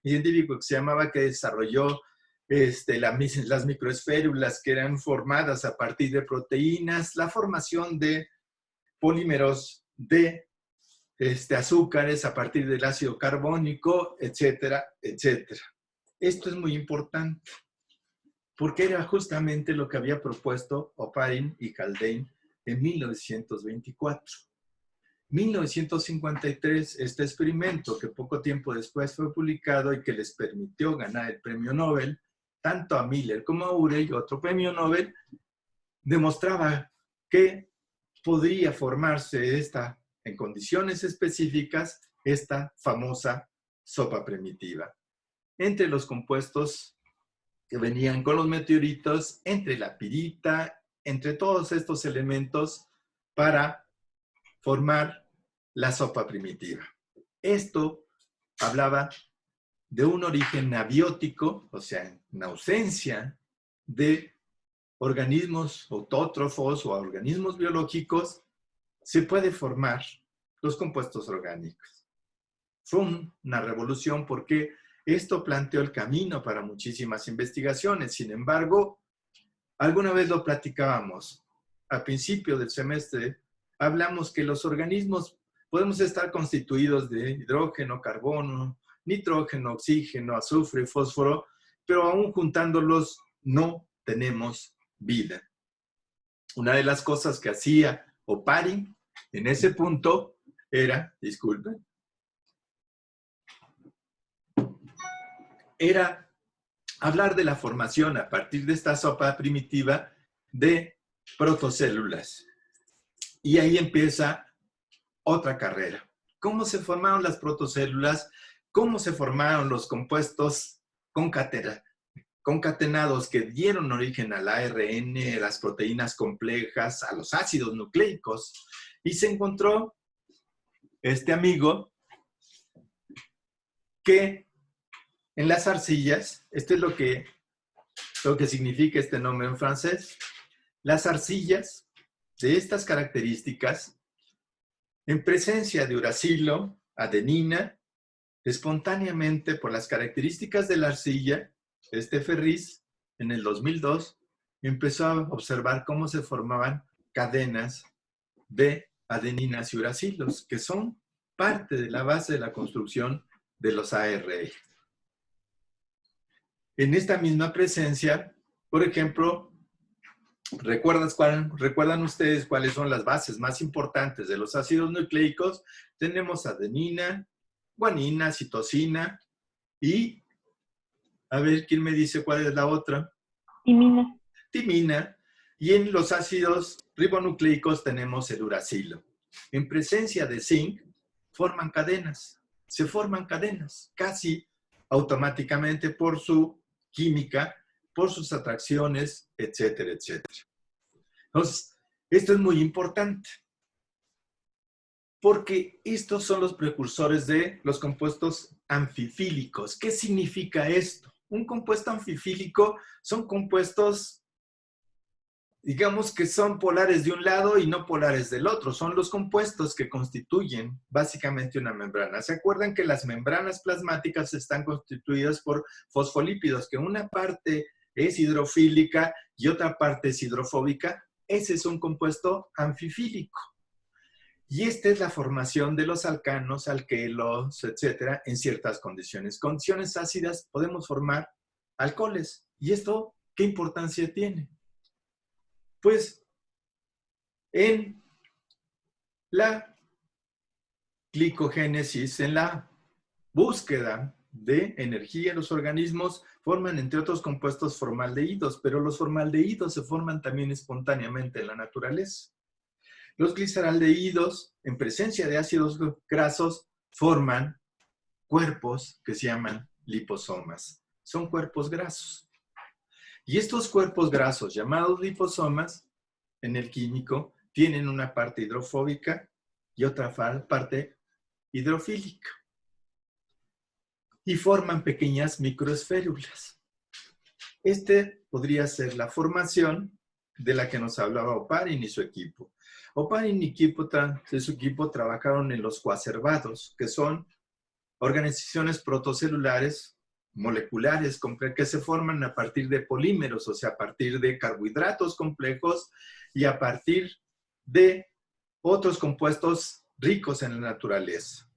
científico que se llamaba, que desarrolló las microesférulas que eran formadas a partir de proteínas, la formación de polímeros de azúcares a partir del ácido carbónico, etcétera, etcétera. Esto es muy importante, porque era justamente lo que había propuesto Oparin y Haldane en 1924. 1953, este experimento que poco tiempo después fue publicado y que les permitió ganar el premio Nobel, tanto a Miller como a Urey, otro premio Nobel, demostraba que podría formarse en condiciones específicas, esta famosa sopa primitiva. Entre los compuestos que venían con los meteoritos, entre la pirita, entre todos estos elementos para formar la sopa primitiva. Esto hablaba de un origen abiótico, o sea, en ausencia de organismos autótrofos o organismos biológicos, se puede formar los compuestos orgánicos. Fue una revolución porque esto planteó el camino para muchísimas investigaciones. Sin embargo, alguna vez lo platicábamos. Al principio del semestre hablamos que los organismos podemos estar constituidos de hidrógeno, carbono, nitrógeno, oxígeno, azufre, fósforo, pero aún juntándolos no tenemos vida. Una de las cosas que hacía Oparin en ese punto era, disculpen, era hablar de la formación a partir de esta sopa primitiva de protocélulas. Y ahí empieza otra carrera. ¿Cómo se formaron las protocélulas? ¿Cómo se formaron los compuestos concatenados que dieron origen al ARN, a las proteínas complejas, a los ácidos nucleicos? Y se encontró este amigo que en las arcillas, esto es lo que significa este nombre en francés, las arcillas de estas características, en presencia de uracilo, adenina, espontáneamente por las características de la arcilla, Ferris, en el 2002, empezó a observar cómo se formaban cadenas de adeninas y uracilos, que son parte de la base de la construcción de los ARN. En esta misma presencia, por ejemplo, ¿recuerdan ustedes cuáles son las bases más importantes de los ácidos nucleicos? Tenemos adenina, guanina, citosina y, a ver, ¿quién me dice cuál es la otra? Timina. Timina. Y en los ácidos ribonucleicos tenemos el uracilo. En presencia de zinc, forman cadenas. Se forman cadenas casi automáticamente por su química, por sus atracciones, etcétera, etcétera. Entonces, esto es muy importante, porque estos son los precursores de los compuestos anfifílicos. ¿Qué significa esto? Un compuesto anfifílico son compuestos, digamos, que son polares de un lado y no polares del otro. Son los compuestos que constituyen básicamente una membrana. ¿Se acuerdan que las membranas plasmáticas están constituidas por fosfolípidos, que una parte es hidrofílica y otra parte es hidrofóbica? Ese es un compuesto anfifílico. Y esta es la formación de los alcanos, alquenos, etcétera, en ciertas condiciones. Condiciones ácidas podemos formar alcoholes. ¿Y esto qué importancia tiene? Pues en la glicogénesis, en la búsqueda de energía, los organismos forman, entre otros compuestos, formaldehídos, pero los formaldehídos se forman también espontáneamente en la naturaleza. Los gliceraldehídos, en presencia de ácidos grasos, forman cuerpos que se llaman liposomas. Son cuerpos grasos. Y estos cuerpos grasos, llamados liposomas, en el químico, tienen una parte hidrofóbica y otra parte hidrofílica. Y forman pequeñas microesférulas. Este podría ser la formación de la que nos hablaba Oparin y su equipo. Oparin y su equipo trabajaron en los coacervados, que son organizaciones protocelulares moleculares que se forman a partir de polímeros, o sea, a partir de carbohidratos complejos y a partir de otros compuestos ricos en la naturaleza.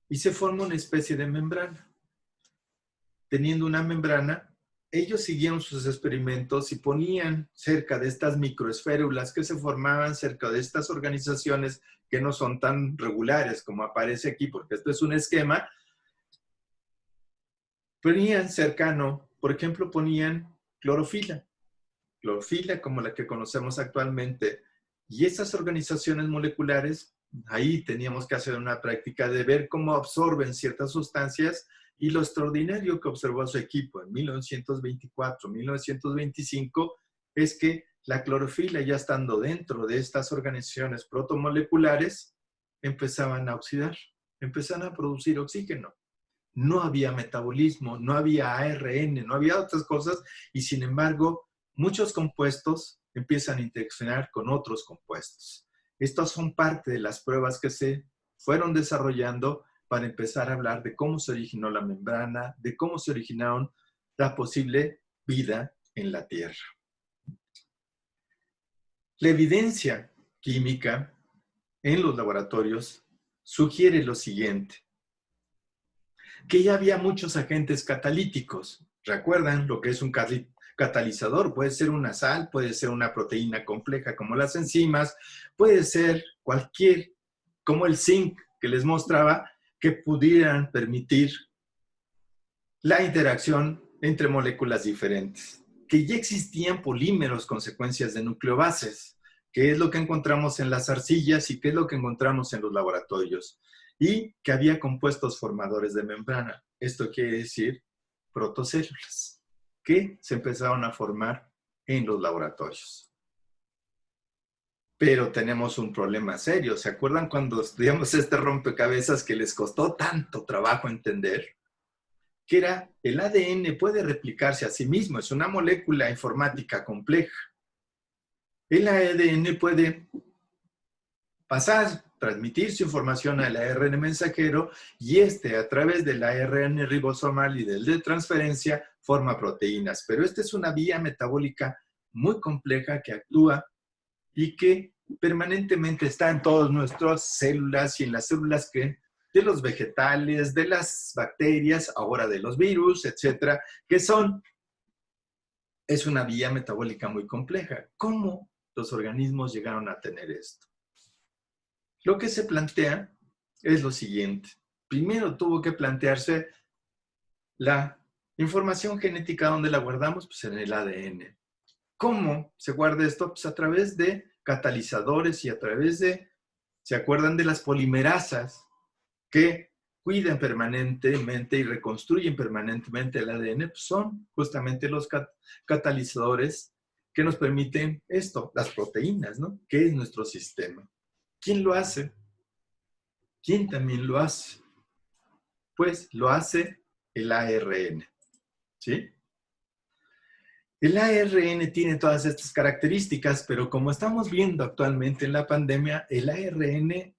Y se forma una especie de membrana. Teniendo una membrana, ellos siguieron sus experimentos y ponían cerca de estas microesférulas que se formaban cerca de estas organizaciones que no son tan regulares como aparece aquí, porque esto es un esquema. Ponían cercano, por ejemplo, ponían clorofila como la que conocemos actualmente. Y esas organizaciones moleculares, ahí teníamos que hacer una práctica de ver cómo absorben ciertas sustancias. Y lo extraordinario que observó su equipo en 1924, 1925, es que la clorofila, ya estando dentro de estas organizaciones protomoleculares, empezaban a oxidar, empezaban a producir oxígeno. No había metabolismo, no había ARN, no había otras cosas, y sin embargo, muchos compuestos empiezan a interaccionar con otros compuestos. Estas son parte de las pruebas que se fueron desarrollando para empezar a hablar de cómo se originó la membrana, de cómo se originaron la posible vida en la Tierra. La evidencia química en los laboratorios sugiere lo siguiente, que ya había muchos agentes catalíticos. ¿Recuerdan lo que es un catalizador? Puede ser una sal, puede ser una proteína compleja como las enzimas, puede ser cualquier, como el zinc que les mostraba, que pudieran permitir la interacción entre moléculas diferentes. Que ya existían polímeros con secuencias de nucleobases, que es lo que encontramos en las arcillas y que es lo que encontramos en los laboratorios. Y que había compuestos formadores de membrana. Esto quiere decir protocélulas, que se empezaron a formar en los laboratorios. Pero tenemos un problema serio. ¿Se acuerdan cuando estudiamos este rompecabezas que les costó tanto trabajo entender? Que era el ADN puede replicarse a sí mismo. Es una molécula informática compleja. El ADN puede transmitir su información al ARN mensajero y a través del ARN ribosomal y del de transferencia, forma proteínas. Pero esta es una vía metabólica muy compleja que actúa y que permanentemente está en todas nuestras células y en las células de los vegetales, de las bacterias, ahora de los virus, etcétera, es una vía metabólica muy compleja. ¿Cómo los organismos llegaron a tener esto? Lo que se plantea es lo siguiente. Primero tuvo que plantearse la información genética. ¿Dónde la guardamos? Pues en el ADN. ¿Cómo se guarda esto? Pues a través de catalizadores y a través de, ¿se acuerdan de las polimerasas que cuidan permanentemente y reconstruyen permanentemente el ADN? Pues son justamente los catalizadores ¿Qué nos permite esto? Las proteínas, ¿no? ¿Qué es nuestro sistema? ¿Quién lo hace? ¿Quién también lo hace? Pues lo hace el ARN, ¿sí? El ARN tiene todas estas características, pero como estamos viendo actualmente en la pandemia, el ARN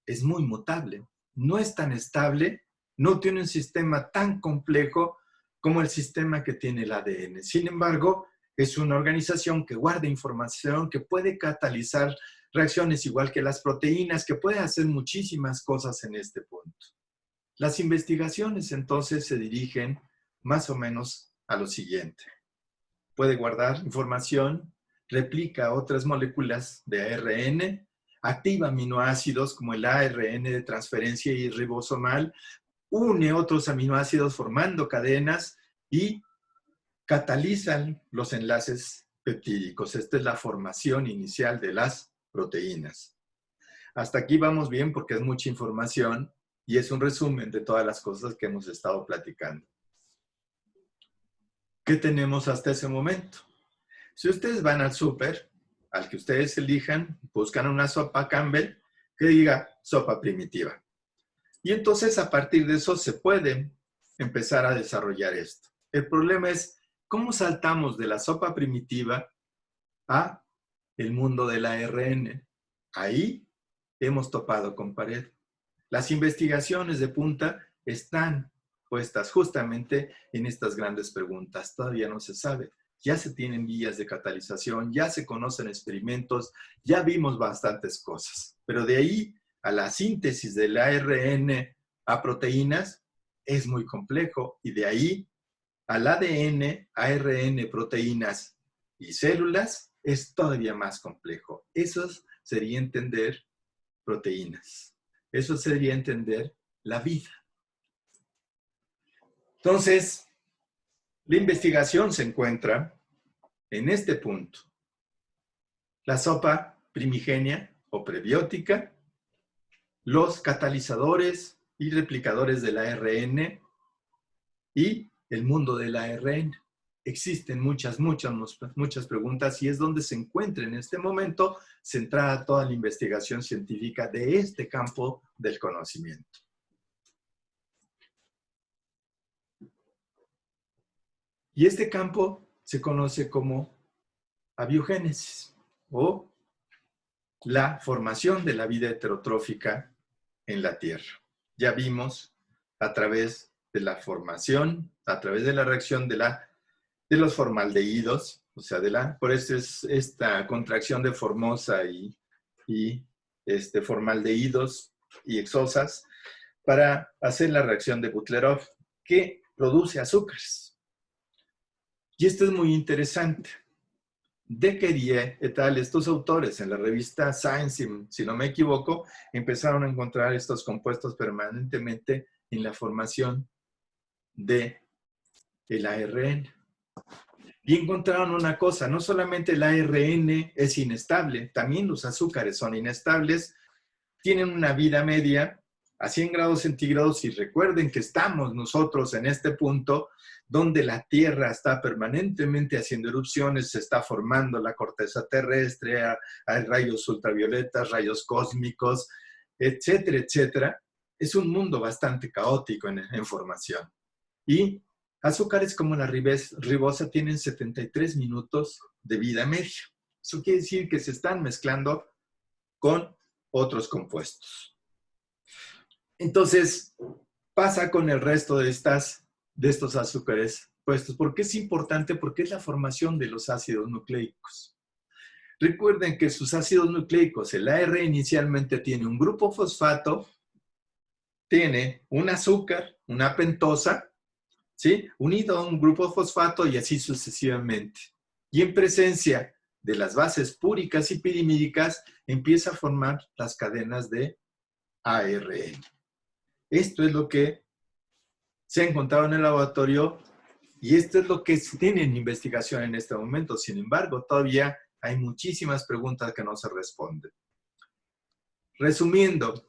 es muy mutable, no es tan estable, no tiene un sistema tan complejo como el sistema que tiene el ADN. Sin embargo, es una organización que guarda información, que puede catalizar reacciones igual que las proteínas, que puede hacer muchísimas cosas en este punto. Las investigaciones entonces se dirigen más o menos a lo siguiente. Puede guardar información, replica otras moléculas de ARN, activa aminoácidos como el ARN de transferencia y ribosomal, une otros aminoácidos formando cadenas y catalizan los enlaces peptídicos. Esta es la formación inicial de las proteínas. Hasta aquí vamos bien porque es mucha información y es un resumen de todas las cosas que hemos estado platicando. ¿Qué tenemos hasta ese momento? Si ustedes van al súper, al que ustedes elijan, buscan una sopa Campbell que diga sopa primitiva. Y entonces a partir de eso se puede empezar a desarrollar esto. El problema es cómo saltamos de la sopa primitiva a el mundo del ARN. Ahí hemos topado con pared. Las investigaciones de punta están puestas justamente en estas grandes preguntas. Todavía no se sabe. Ya se tienen vías de catalización, ya se conocen experimentos, ya vimos bastantes cosas. Pero de ahí a la síntesis del ARN a proteínas es muy complejo. Y de ahí al ADN, ARN, proteínas y células es todavía más complejo. Eso sería entender proteínas. Eso sería entender la vida. Entonces, la investigación se encuentra en este punto. La sopa primigenia o prebiótica, los catalizadores y replicadores del ARN y el mundo del ARN. Existen muchas preguntas y es donde se encuentra en este momento centrada toda la investigación científica de este campo del conocimiento. Y este campo se conoce como abiogénesis o la formación de la vida heterotrófica en la Tierra. Ya vimos a través de la formación, a través de la reacción de los formaldehídos, o sea, por eso es esta contracción de formosa y formaldehídos y hexosas para hacer la reacción de Butlerov que produce azúcares. Y esto es muy interesante. Dequerie et al., estos autores en la revista Science, si no me equivoco, empezaron a encontrar estos compuestos permanentemente en la formación del ARN. Y encontraron una cosa, no solamente el ARN es inestable, también los azúcares son inestables, tienen una vida media a 100 grados centígrados y recuerden que estamos nosotros en este punto donde la Tierra está permanentemente haciendo erupciones, se está formando la corteza terrestre, hay rayos ultravioletas, rayos cósmicos, etcétera, etcétera. Es un mundo bastante caótico en formación. Y azúcares como la ribosa tienen 73 minutos de vida media. Eso quiere decir que se están mezclando con otros compuestos. Entonces, pasa con el resto de estos azúcares puestos. ¿Por qué es importante? Porque es la formación de los ácidos nucleicos. Recuerden que sus ácidos nucleicos, el AR inicialmente tiene un grupo fosfato, tiene un azúcar, una pentosa, ¿sí? Unido a un grupo fosfato y así sucesivamente. Y en presencia de las bases púricas y pirimídicas, empieza a formar las cadenas de ARN. Esto es lo que se ha encontrado en el laboratorio y esto es lo que se tiene en investigación en este momento. Sin embargo, todavía hay muchísimas preguntas que no se responden. Resumiendo,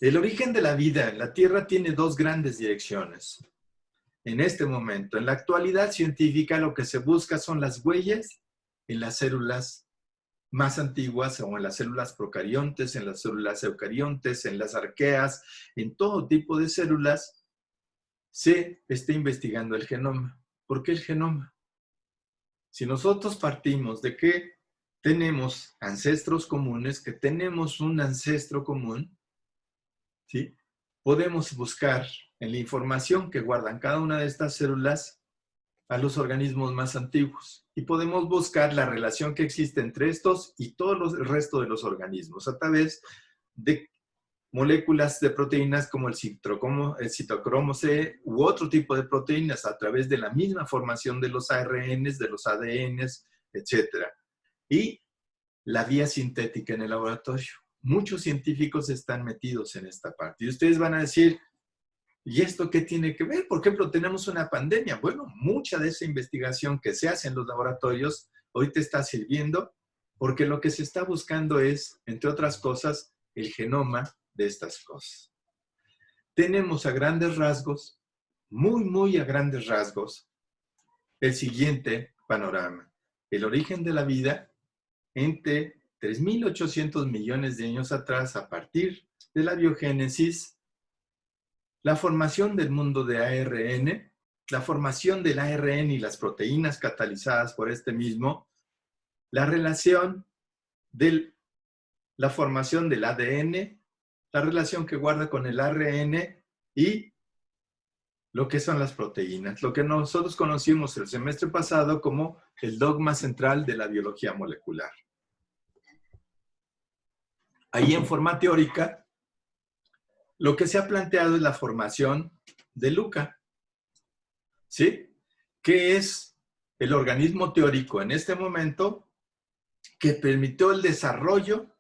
el origen de la vida en la Tierra tiene dos grandes direcciones. en este momento. En la actualidad científica lo que se busca son las huellas en las células más antiguas o en las células procariontes, en las células eucariontes, en las arqueas, en todo tipo de células se está investigando el genoma. ¿Por qué el genoma? Si nosotros partimos de que tenemos ancestros comunes, que tenemos un ancestro común, ¿sí? Podemos buscar en la información que guardan cada una de estas células a los organismos más antiguos. Y podemos buscar la relación que existe entre estos y todo el resto de los organismos a través de moléculas de proteínas como el citocromo C u otro tipo de proteínas a través de la misma formación de los ARNs, de los ADNs, etc. Y la vía sintética en el laboratorio. Muchos científicos están metidos en esta parte. Y ustedes van a decir, ¿y esto qué tiene que ver? Por ejemplo, tenemos una pandemia. Bueno, mucha de esa investigación que se hace en los laboratorios ahorita está sirviendo porque lo que se está buscando es, entre otras cosas, el genoma de estas cosas. Tenemos a grandes rasgos, muy a grandes rasgos, el siguiente panorama. El origen de la vida entre 3.800 millones de años atrás, a partir de la biogénesis, la formación del mundo de ARN, la formación del ARN y las proteínas catalizadas por este mismo, la relación de la formación del ADN, la relación que guarda con el ARN y lo que son las proteínas, lo que nosotros conocimos el semestre pasado como el dogma central de la biología molecular. Ahí en forma teórica, lo que se ha planteado es la formación de LUCA, ¿sí? Que es el organismo teórico en este momento que permitió el desarrollo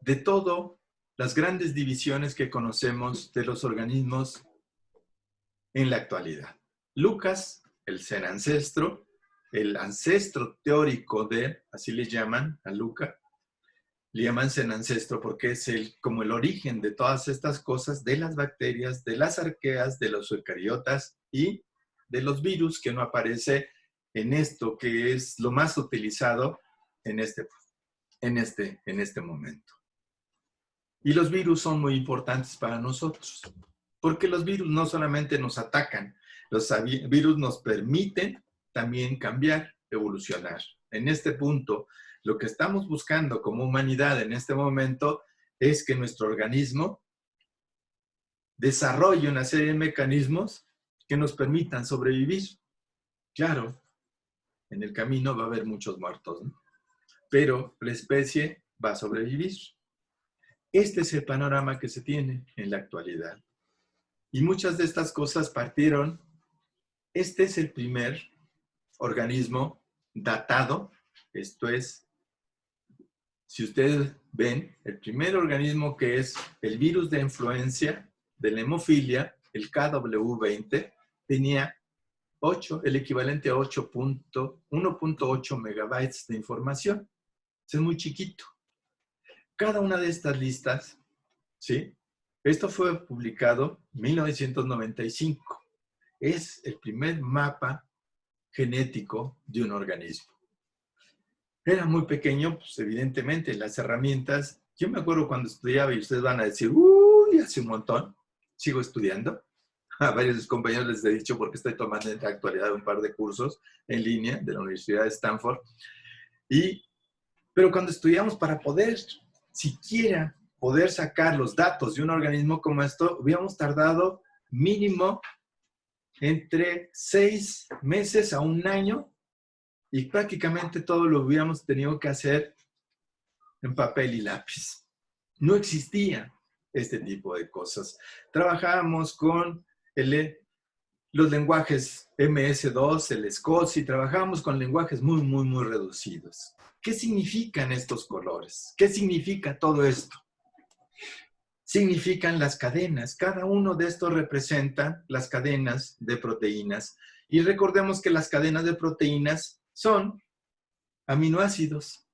de todas las grandes divisiones que conocemos de los organismos en la actualidad. Lucas, el ser ancestro, el ancestro teórico de, así le llaman a Luca, le llaman ser ancestro porque es como el origen de todas estas cosas, de las bacterias, de las arqueas, de los eucariotas y de los virus, que no aparece en esto que es lo más utilizado en este momento. Y los virus son muy importantes para nosotros, porque los virus no solamente nos atacan, los virus nos permiten también cambiar, evolucionar. En este punto, lo que estamos buscando como humanidad en este momento es que nuestro organismo desarrolle una serie de mecanismos que nos permitan sobrevivir. Claro, en el camino va a haber muchos muertos, ¿no? Pero la especie va a sobrevivir. Este es el panorama que se tiene en la actualidad. Y muchas de estas cosas partieron. Este es el primer organismo datado. Esto es, si ustedes ven, el primer organismo que es el virus de influencia de la hemofilia, el KW20, tenía el equivalente a 1.8 megabytes de información. Es muy chiquito. Cada una de estas listas, ¿sí? Esto fue publicado en 1995. Es el primer mapa genético de un organismo. Era muy pequeño, pues evidentemente, las herramientas. Yo me acuerdo cuando estudiaba y ustedes van a decir, uy, hace un montón. Sigo estudiando. A varios de mis compañeros les he dicho porque estoy tomando en la actualidad un par de cursos en línea de la Universidad de Stanford. Pero cuando estudiamos para poder, siquiera poder sacar los datos de un organismo como esto, hubiéramos tardado mínimo entre 6 meses a 1 año y prácticamente todo lo hubiéramos tenido que hacer en papel y lápiz. No existía este tipo de cosas. Trabajábamos con los lenguajes MS2, el SCSI, trabajábamos con lenguajes muy reducidos. ¿Qué significan estos colores? ¿Qué significa todo esto? Significan las cadenas. Cada uno de estos representa las cadenas de proteínas. Y recordemos que las cadenas de proteínas son aminoácidos.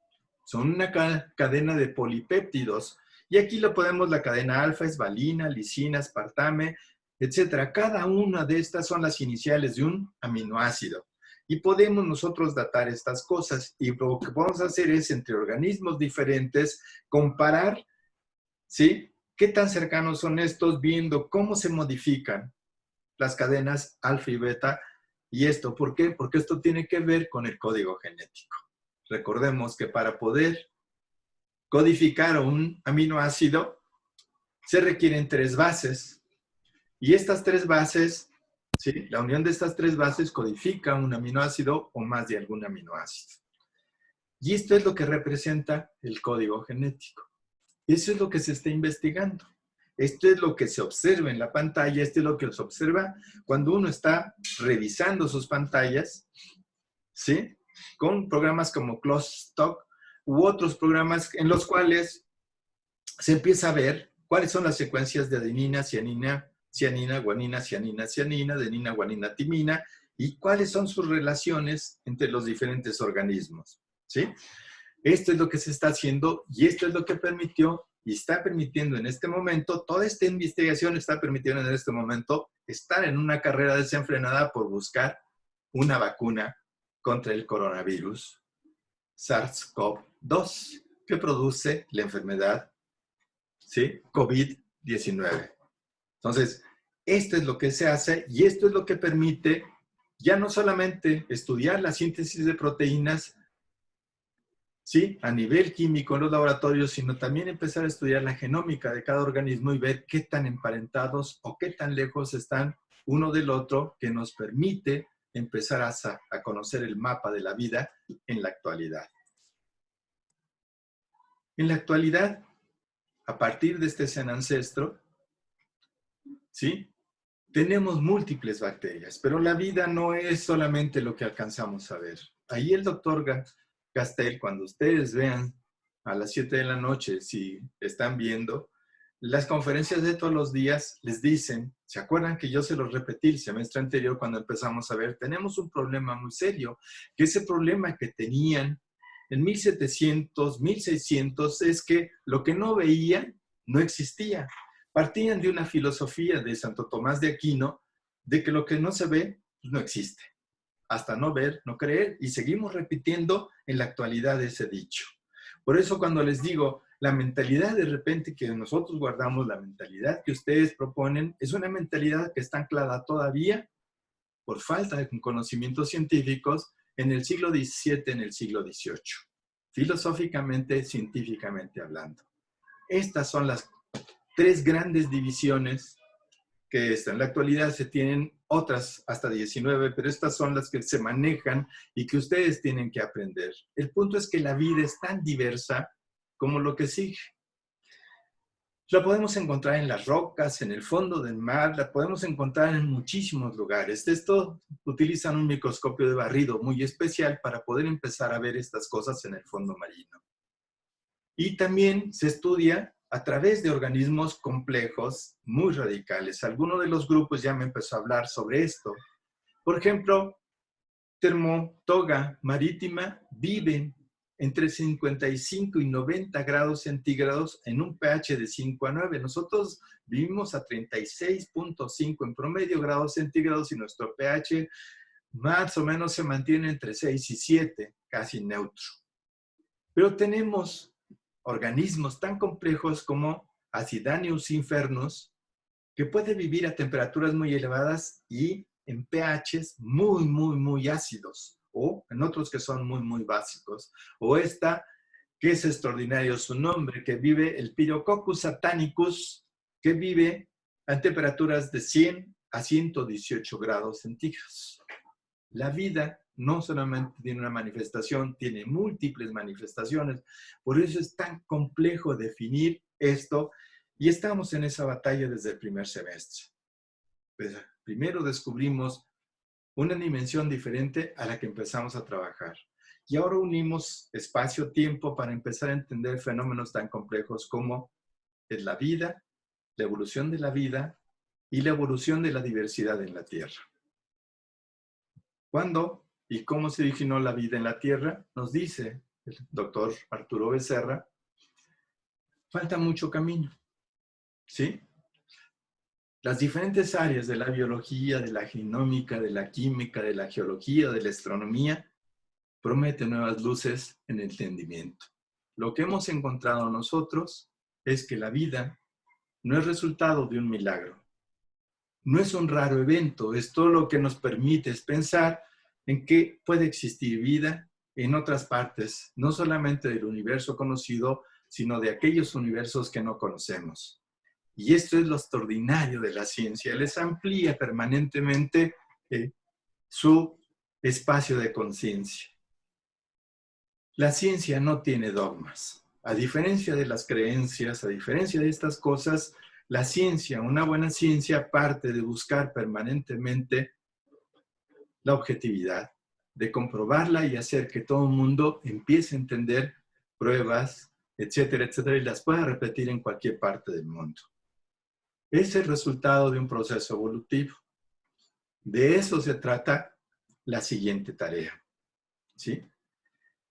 Son una cadena de polipéptidos. Y aquí lo podemos, la cadena alfa es valina, lisina, aspartame, etcétera. Cada una de estas son las iniciales de un aminoácido. Y podemos nosotros datar estas cosas. Y lo que podemos hacer es, entre organismos diferentes, comparar, ¿sí?, qué tan cercanos son estos, viendo cómo se modifican las cadenas alfa y beta. ¿Y esto por qué? Porque esto tiene que ver con el código genético. Recordemos que para poder codificar un aminoácido se requieren 3 bases. Y estas 3 bases, ¿sí?, la unión de estas 3 bases codifica un aminoácido o más de algún aminoácido. Y esto es lo que representa el código genético. Eso es lo que se está investigando. Esto es lo que se observa en la pantalla, esto es lo que se observa cuando uno está revisando sus pantallas, ¿sí?, con programas como Cloudstock u otros programas en los cuales se empieza a ver cuáles son las secuencias de adenina, cianina, guanina, cianina, adenina, guanina, timina, y cuáles son sus relaciones entre los diferentes organismos, ¿sí? Esto es lo que se está haciendo y esto es lo que permitió y está permitiendo en este momento, toda esta investigación está permitiendo en este momento estar en una carrera desenfrenada por buscar una vacuna contra el coronavirus SARS-CoV-2 que produce la enfermedad, ¿sí?, COVID-19. Entonces, esto es lo que se hace y esto es lo que permite ya no solamente estudiar la síntesis de proteínas, ¿sí?, a nivel químico en los laboratorios, sino también empezar a estudiar la genómica de cada organismo y ver qué tan emparentados o qué tan lejos están uno del otro, que nos permite empezar a conocer el mapa de la vida en la actualidad. En la actualidad, a partir de este Zen ancestro, ¿sí?, tenemos múltiples bacterias, pero la vida no es solamente lo que alcanzamos a ver. Ahí el doctor Castel, cuando ustedes vean a las 7 de la noche, si están viendo, las conferencias de todos los días les dicen, ¿se acuerdan que yo se los repetí el semestre anterior cuando empezamos a ver? Tenemos un problema muy serio, que ese problema que tenían en 1700, 1600, es que lo que no veían no existía. Partían de una filosofía de Santo Tomás de Aquino, de que lo que no se ve, pues no existe. Hasta no ver, no creer, y seguimos repitiendo en la actualidad ese dicho. Por eso cuando les digo, la mentalidad de repente que nosotros guardamos, la mentalidad que ustedes proponen, es una mentalidad que está anclada todavía, por falta de conocimientos científicos, en el siglo XVII, en el siglo XVIII, filosóficamente, científicamente hablando. Estas son las 3 grandes divisiones que en la actualidad se tienen otras hasta 19, pero estas son las que se manejan y que ustedes tienen que aprender. El punto es que la vida es tan diversa como lo que sigue. La podemos encontrar en las rocas, en el fondo del mar, la podemos encontrar en muchísimos lugares. Esto utilizan un microscopio de barrido muy especial para poder empezar a ver estas cosas en el fondo marino. Y también se estudia a través de organismos complejos muy radicales. Alguno de los grupos ya me empezó a hablar sobre esto. Por ejemplo, Termotoga marítima vive entre 55 y 90 grados centígrados en un pH de 5 a 9. Nosotros vivimos a 36.5 en promedio grados centígrados y nuestro pH más o menos se mantiene entre 6 y 7, casi neutro. Pero tenemos organismos tan complejos como Acidianus infernus, que puede vivir a temperaturas muy elevadas y en pHs muy, muy, muy ácidos, o en otros que son muy, muy básicos. O esta, que es extraordinario su nombre, que vive el Pirococcus satanicus, que vive a temperaturas de 100 a 118 grados centígrados. La vida no solamente tiene una manifestación, tiene múltiples manifestaciones. Por eso es tan complejo definir esto y estamos en esa batalla desde el primer semestre. Pues, primero descubrimos una dimensión diferente a la que empezamos a trabajar. Y ahora unimos espacio-tiempo para empezar a entender fenómenos tan complejos como es la vida, la evolución de la vida y la evolución de la diversidad en la Tierra. ¿Cuándo y cómo se originó la vida en la Tierra? Nos dice el doctor Arturo Becerra, falta mucho camino, ¿sí? las diferentes áreas de la biología, de la genómica, de la química, de la geología, de la astronomía, prometen nuevas luces en el entendimiento. Lo que hemos encontrado nosotros es que la vida no es resultado de un milagro. No es un raro evento, es todo lo que nos permite pensar en que puede existir vida en otras partes, no solamente del universo conocido, sino de aquellos universos que no conocemos. Y esto es lo extraordinario de la ciencia, les amplía permanentemente su espacio de conciencia. La ciencia no tiene dogmas. A diferencia de las creencias, a diferencia de estas cosas, la ciencia, una buena ciencia, parte de buscar permanentemente la objetividad, de comprobarla y hacer que todo el mundo empiece a entender pruebas, etcétera, etcétera, y las pueda repetir en cualquier parte del mundo. Es el resultado de un proceso evolutivo. De eso se trata la siguiente tarea, ¿sí?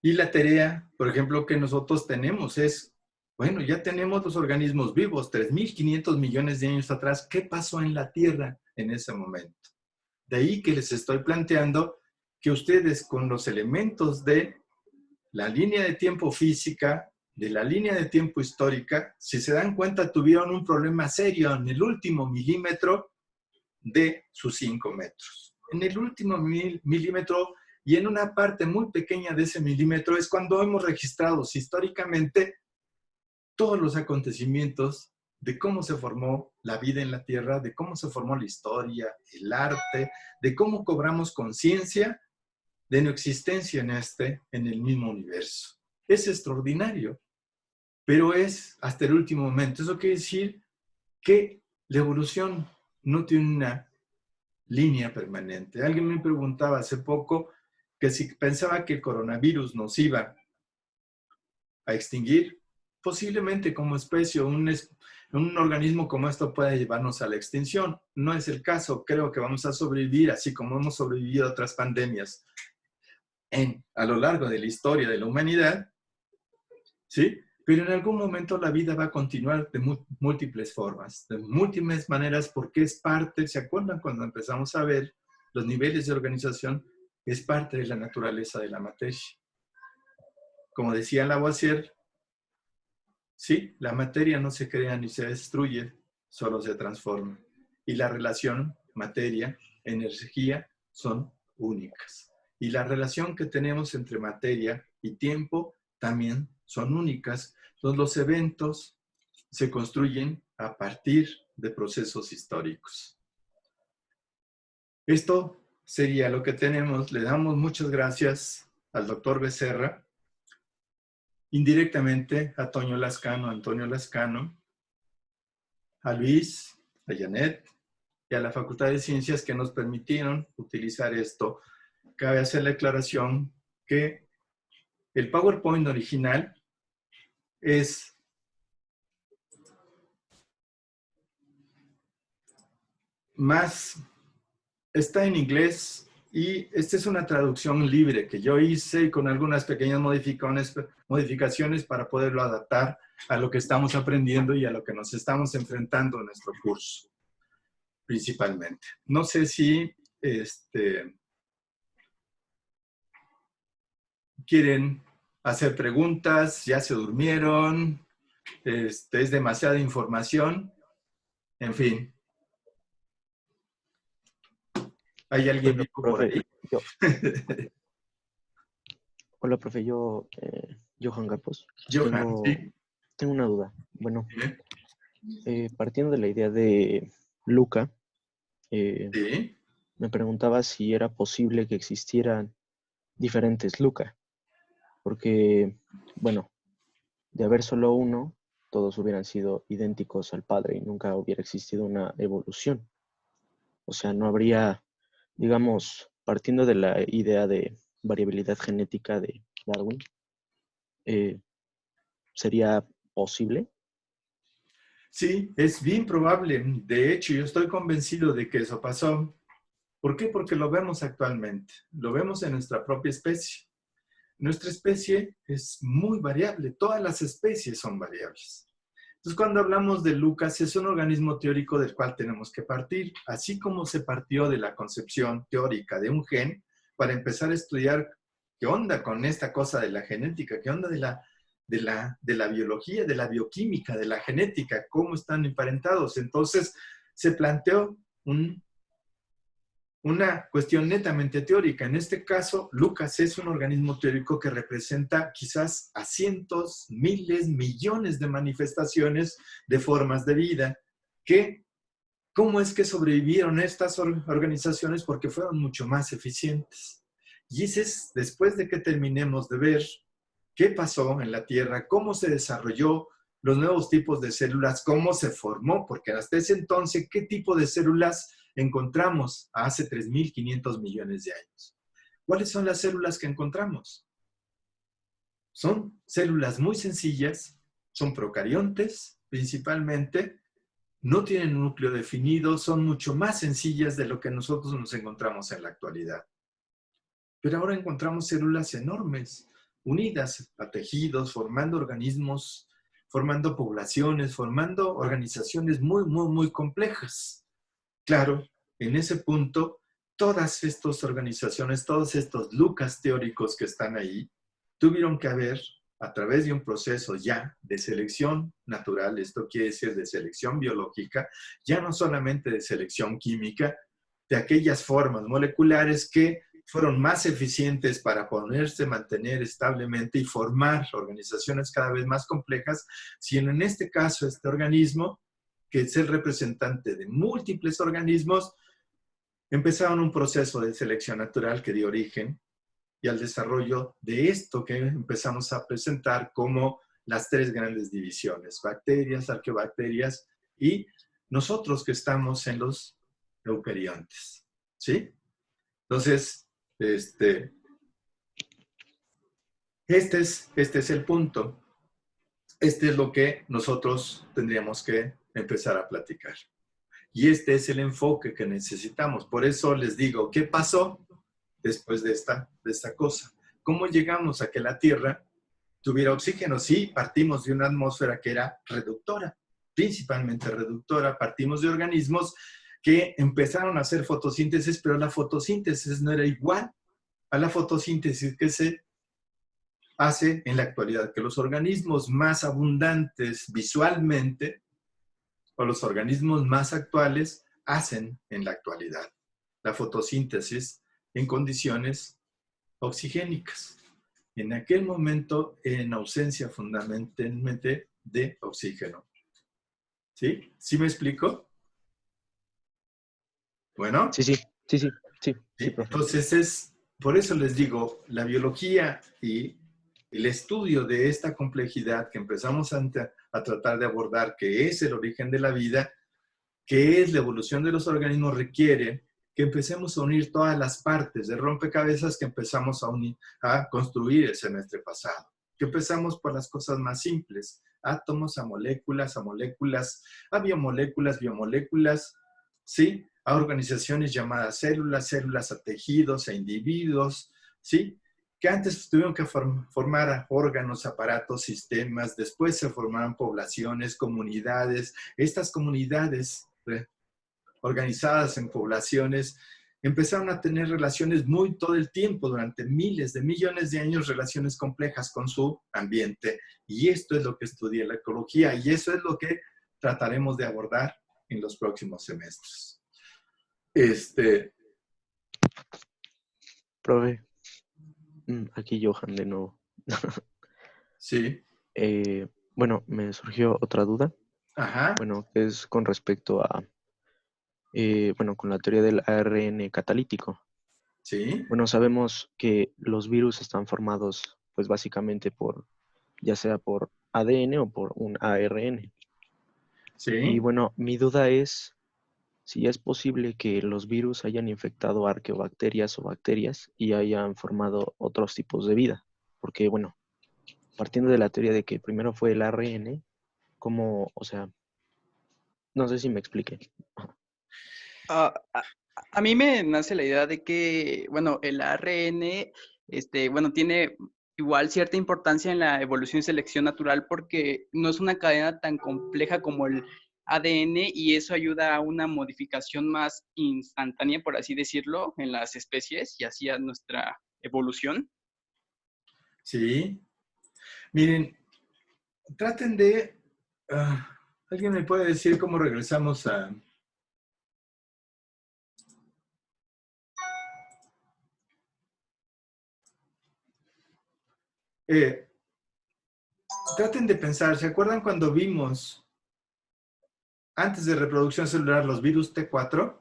Y la tarea, por ejemplo, que nosotros tenemos es, bueno, ya tenemos los organismos vivos, 3.500 millones de años atrás. ¿Qué pasó en la Tierra en ese momento? De ahí que les estoy planteando que ustedes con los elementos de la línea de tiempo física, de la línea de tiempo histórica, si se dan cuenta, tuvieron un problema serio en el último milímetro de sus 5 metros. En el último milímetro y en una parte muy pequeña de ese milímetro es cuando hemos registrado históricamente todos los acontecimientos de cómo se formó la vida en la Tierra, de cómo se formó la historia, el arte, de cómo cobramos conciencia de no existencia en el mismo universo. Es extraordinario, pero es hasta el último momento. Eso quiere decir que la evolución no tiene una línea permanente. Alguien me preguntaba hace poco que si pensaba que el coronavirus nos iba a extinguir, posiblemente como especie, un organismo como esto puede llevarnos a la extinción. No es el caso. Creo que vamos a sobrevivir, así como hemos sobrevivido a otras pandemias a lo largo de la historia de la humanidad, ¿sí? Pero en algún momento la vida va a continuar de múltiples formas, de múltiples maneras, porque es parte, ¿se acuerdan cuando empezamos a ver los niveles de organización? Es parte de la naturaleza de la materia. Como decía Lavoisier, sí, la materia no se crea ni se destruye, solo se transforma. Y la relación materia-energía son únicas. Y la relación que tenemos entre materia y tiempo también son únicas. Entonces los eventos se construyen a partir de procesos históricos. Esto sería lo que tenemos. Le damos muchas gracias al doctor Becerra, indirectamente a Antonio Lascano, a Luis, a Janet y a la Facultad de Ciencias que nos permitieron utilizar esto. Cabe hacer la aclaración que el PowerPoint original está en inglés y esta es una traducción libre que yo hice con algunas pequeñas modificaciones para poderlo adaptar a lo que estamos aprendiendo y a lo que nos estamos enfrentando en nuestro curso, principalmente. No sé si quieren hacer preguntas, ya se durmieron, es demasiada información, en fin. ¿Hay alguien vivo por ahí? Hola, profe, Johan Garpos. Johan, sí. Tengo una duda. Bueno, partiendo de la idea de Luca, ¿Sí? me preguntaba si era posible que existieran diferentes Luca. Porque, bueno, de haber solo uno, todos hubieran sido idénticos al padre y nunca hubiera existido una evolución. O sea, no habría, digamos, partiendo de la idea de variabilidad genética de Darwin, ¿sería posible? Sí, es bien probable. De hecho, yo estoy convencido de que eso pasó. ¿Por qué? Porque lo vemos actualmente. Lo vemos en nuestra propia especie. Nuestra especie es muy variable. Todas las especies son variables. Entonces, cuando hablamos de Lucas, es un organismo teórico del cual tenemos que partir, así como se partió de la concepción teórica de un gen para empezar a estudiar qué onda con esta cosa de la genética, qué onda de la biología, de la bioquímica, de la genética, cómo están emparentados. Entonces, se planteó una cuestión netamente teórica. En este caso, Lucas es un organismo teórico que representa quizás a cientos, miles, millones de manifestaciones de formas de vida. ¿Cómo es que sobrevivieron estas organizaciones? Porque fueron mucho más eficientes. Y ese es, después de que terminemos de ver qué pasó en la Tierra, cómo se desarrolló los nuevos tipos de células, cómo se formó, porque hasta ese entonces, ¿qué tipo de células encontramos hace 3.500 millones de años? ¿Cuáles son las células que encontramos? Son células muy sencillas, son procariontes principalmente, no tienen un núcleo definido, son mucho más sencillas de lo que nosotros nos encontramos en la actualidad. Pero ahora encontramos células enormes, unidas a tejidos, formando organismos, formando poblaciones, formando organizaciones muy, muy, muy complejas. Claro, en ese punto, todas estas organizaciones, todos estos Lucas teóricos que están ahí, tuvieron que haber, a través de un proceso ya de selección natural, esto quiere decir de selección biológica, ya no solamente de selección química, de aquellas formas moleculares que fueron más eficientes para poderse mantener establemente y formar organizaciones cada vez más complejas, sino en este caso este organismo, que es el representante de múltiples organismos, empezaron un proceso de selección natural que dio origen y al desarrollo de esto que empezamos a presentar como las tres grandes divisiones, bacterias, arqueobacterias y nosotros que estamos en los eucariontes, ¿sí? Entonces, este es el punto. Este es lo que nosotros tendríamos que empezar a platicar. Y este es el enfoque que necesitamos. Por eso les digo, ¿qué pasó después de esta cosa? ¿Cómo llegamos a que la Tierra tuviera oxígeno? Sí, partimos de una atmósfera que era reductora, principalmente reductora. Partimos de organismos que empezaron a hacer fotosíntesis, pero la fotosíntesis no era igual a la fotosíntesis que se hace en la actualidad, que los organismos más abundantes visualmente o los organismos más actuales hacen en la actualidad. La fotosíntesis en condiciones oxigénicas. En aquel momento, en ausencia fundamentalmente de oxígeno. ¿Sí? ¿Sí me explico? Bueno. Sí, profe. Entonces, por eso les digo, la biología y el estudio de esta complejidad que empezamos a tratar de abordar, que es el origen de la vida, que es la evolución de los organismos, requiere que empecemos a unir todas las partes de rompecabezas que empezamos a construir el semestre pasado. Que empezamos por las cosas más simples, átomos, a moléculas, a biomoléculas, ¿sí? A organizaciones llamadas células a tejidos, a individuos, ¿sí? Que antes tuvieron que formar órganos, aparatos, sistemas, después se formaron poblaciones, comunidades. Estas comunidades organizadas en poblaciones empezaron a tener relaciones todo el tiempo, durante miles de millones de años, relaciones complejas con su ambiente. Y esto es lo que estudia la ecología y eso es lo que trataremos de abordar en los próximos semestres. Profe, aquí Johan de nuevo. Sí. Bueno, me surgió otra duda. Ajá. Bueno, que es con respecto a, con la teoría del ARN catalítico. Sí. Bueno, sabemos que los virus están formados, pues básicamente ya sea por ADN o por un ARN. Sí. Y bueno, mi duda es si es posible que los virus hayan infectado arqueobacterias o bacterias y hayan formado otros tipos de vida. Porque, bueno, partiendo de la teoría de que primero fue el ARN, como, o sea, no sé si me explique. A mí me nace la idea de que, bueno, el ARN, tiene igual cierta importancia en la evolución y selección natural porque no es una cadena tan compleja como el ADN y eso ayuda a una modificación más instantánea, por así decirlo, en las especies y así a nuestra evolución. Sí. Miren, traten de... ¿alguien me puede decir cómo regresamos a... traten de pensar, ¿se acuerdan cuando vimos antes de reproducción celular los virus T4?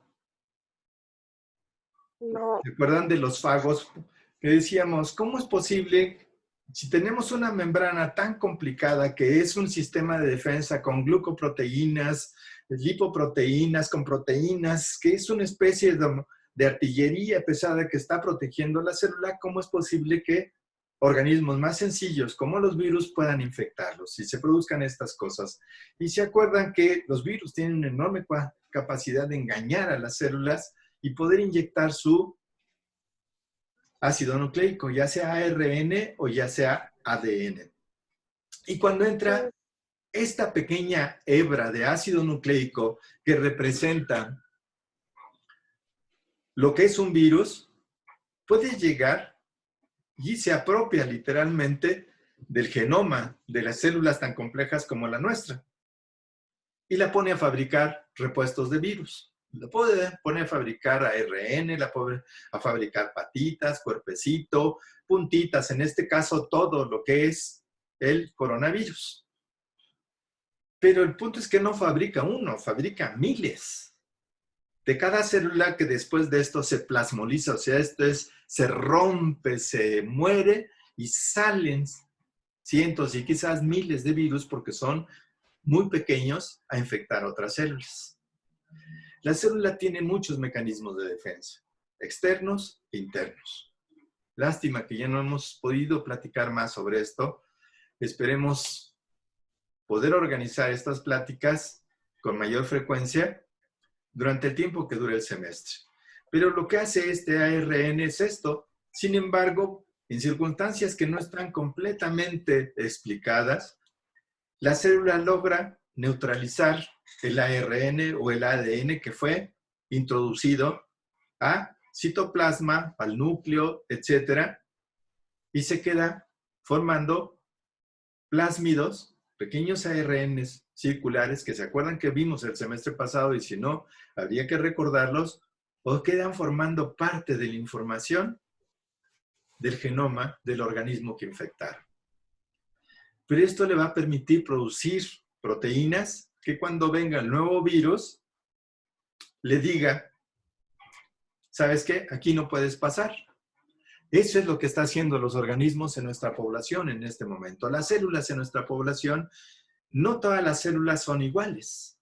No. ¿Se acuerdan de los fagos? Que decíamos, ¿cómo es posible, si tenemos una membrana tan complicada que es un sistema de defensa con glucoproteínas, lipoproteínas, con proteínas, que es una especie de artillería pesada que está protegiendo la célula, ¿cómo es posible que organismos más sencillos como los virus puedan infectarlos y se produzcan estas cosas? Y se acuerdan que los virus tienen una enorme capacidad de engañar a las células y poder inyectar su ácido nucleico, ya sea ARN o ya sea ADN. Y cuando entra esta pequeña hebra de ácido nucleico que representa lo que es un virus, puede llegar y se apropia literalmente del genoma de las células tan complejas como la nuestra y la pone a fabricar repuestos de virus. La puede poner a fabricar ARN, la puede a fabricar patitas, cuerpecito, puntitas, en este caso todo lo que es el coronavirus. Pero el punto es que no fabrica uno, fabrica miles. De cada célula que después de esto se plasmoliza, o sea, esto es, se rompe, se muere y salen cientos y quizás miles de virus porque son muy pequeños a infectar otras células. La célula tiene muchos mecanismos de defensa, externos e internos. Lástima que ya no hemos podido platicar más sobre esto. Esperemos poder organizar estas pláticas con mayor frecuencia durante el tiempo que dure el semestre. Pero lo que hace este ARN es esto. Sin embargo, en circunstancias que no están completamente explicadas, la célula logra neutralizar el ARN o el ADN que fue introducido a citoplasma, al núcleo, etcétera, y se queda formando plásmidos, pequeños ARNs circulares que se acuerdan que vimos el semestre pasado y si no, habría que recordarlos, o quedan formando parte de la información del genoma del organismo que infectaron. Pero esto le va a permitir producir proteínas que cuando venga el nuevo virus, le diga, ¿sabes qué? Aquí no puedes pasar. Eso es lo que están haciendo los organismos en nuestra población en este momento. Las células en nuestra población, no todas las células son iguales,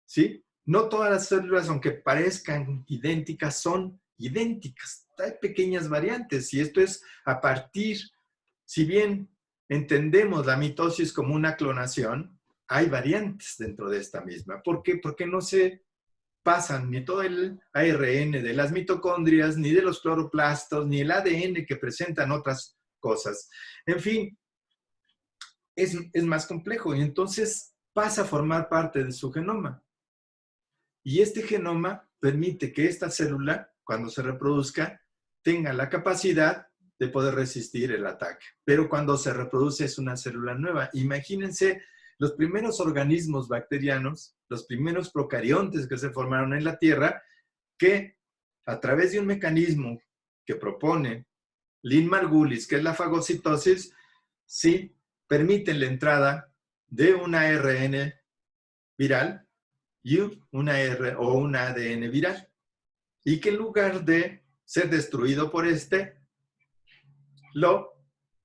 ¿sí? No todas las células, aunque parezcan idénticas, son idénticas. Hay pequeñas variantes y esto es a partir, si bien entendemos la mitosis como una clonación, hay variantes dentro de esta misma. ¿Por qué? Porque no se pasan ni todo el ARN de las mitocondrias, ni de los cloroplastos, ni el ADN que presentan otras cosas. En fin, es más complejo y entonces pasa a formar parte de su genoma. Y este genoma permite que esta célula, cuando se reproduzca, tenga la capacidad de poder resistir el ataque. Pero cuando se reproduce es una célula nueva. Imagínense los primeros organismos bacterianos, los primeros procariontes que se formaron en la Tierra, que a través de un mecanismo que propone Lynn Margulis, que es la fagocitosis, sí permiten la entrada de un ARN viral y un ADN viral. Y que en lugar de ser destruido por este, lo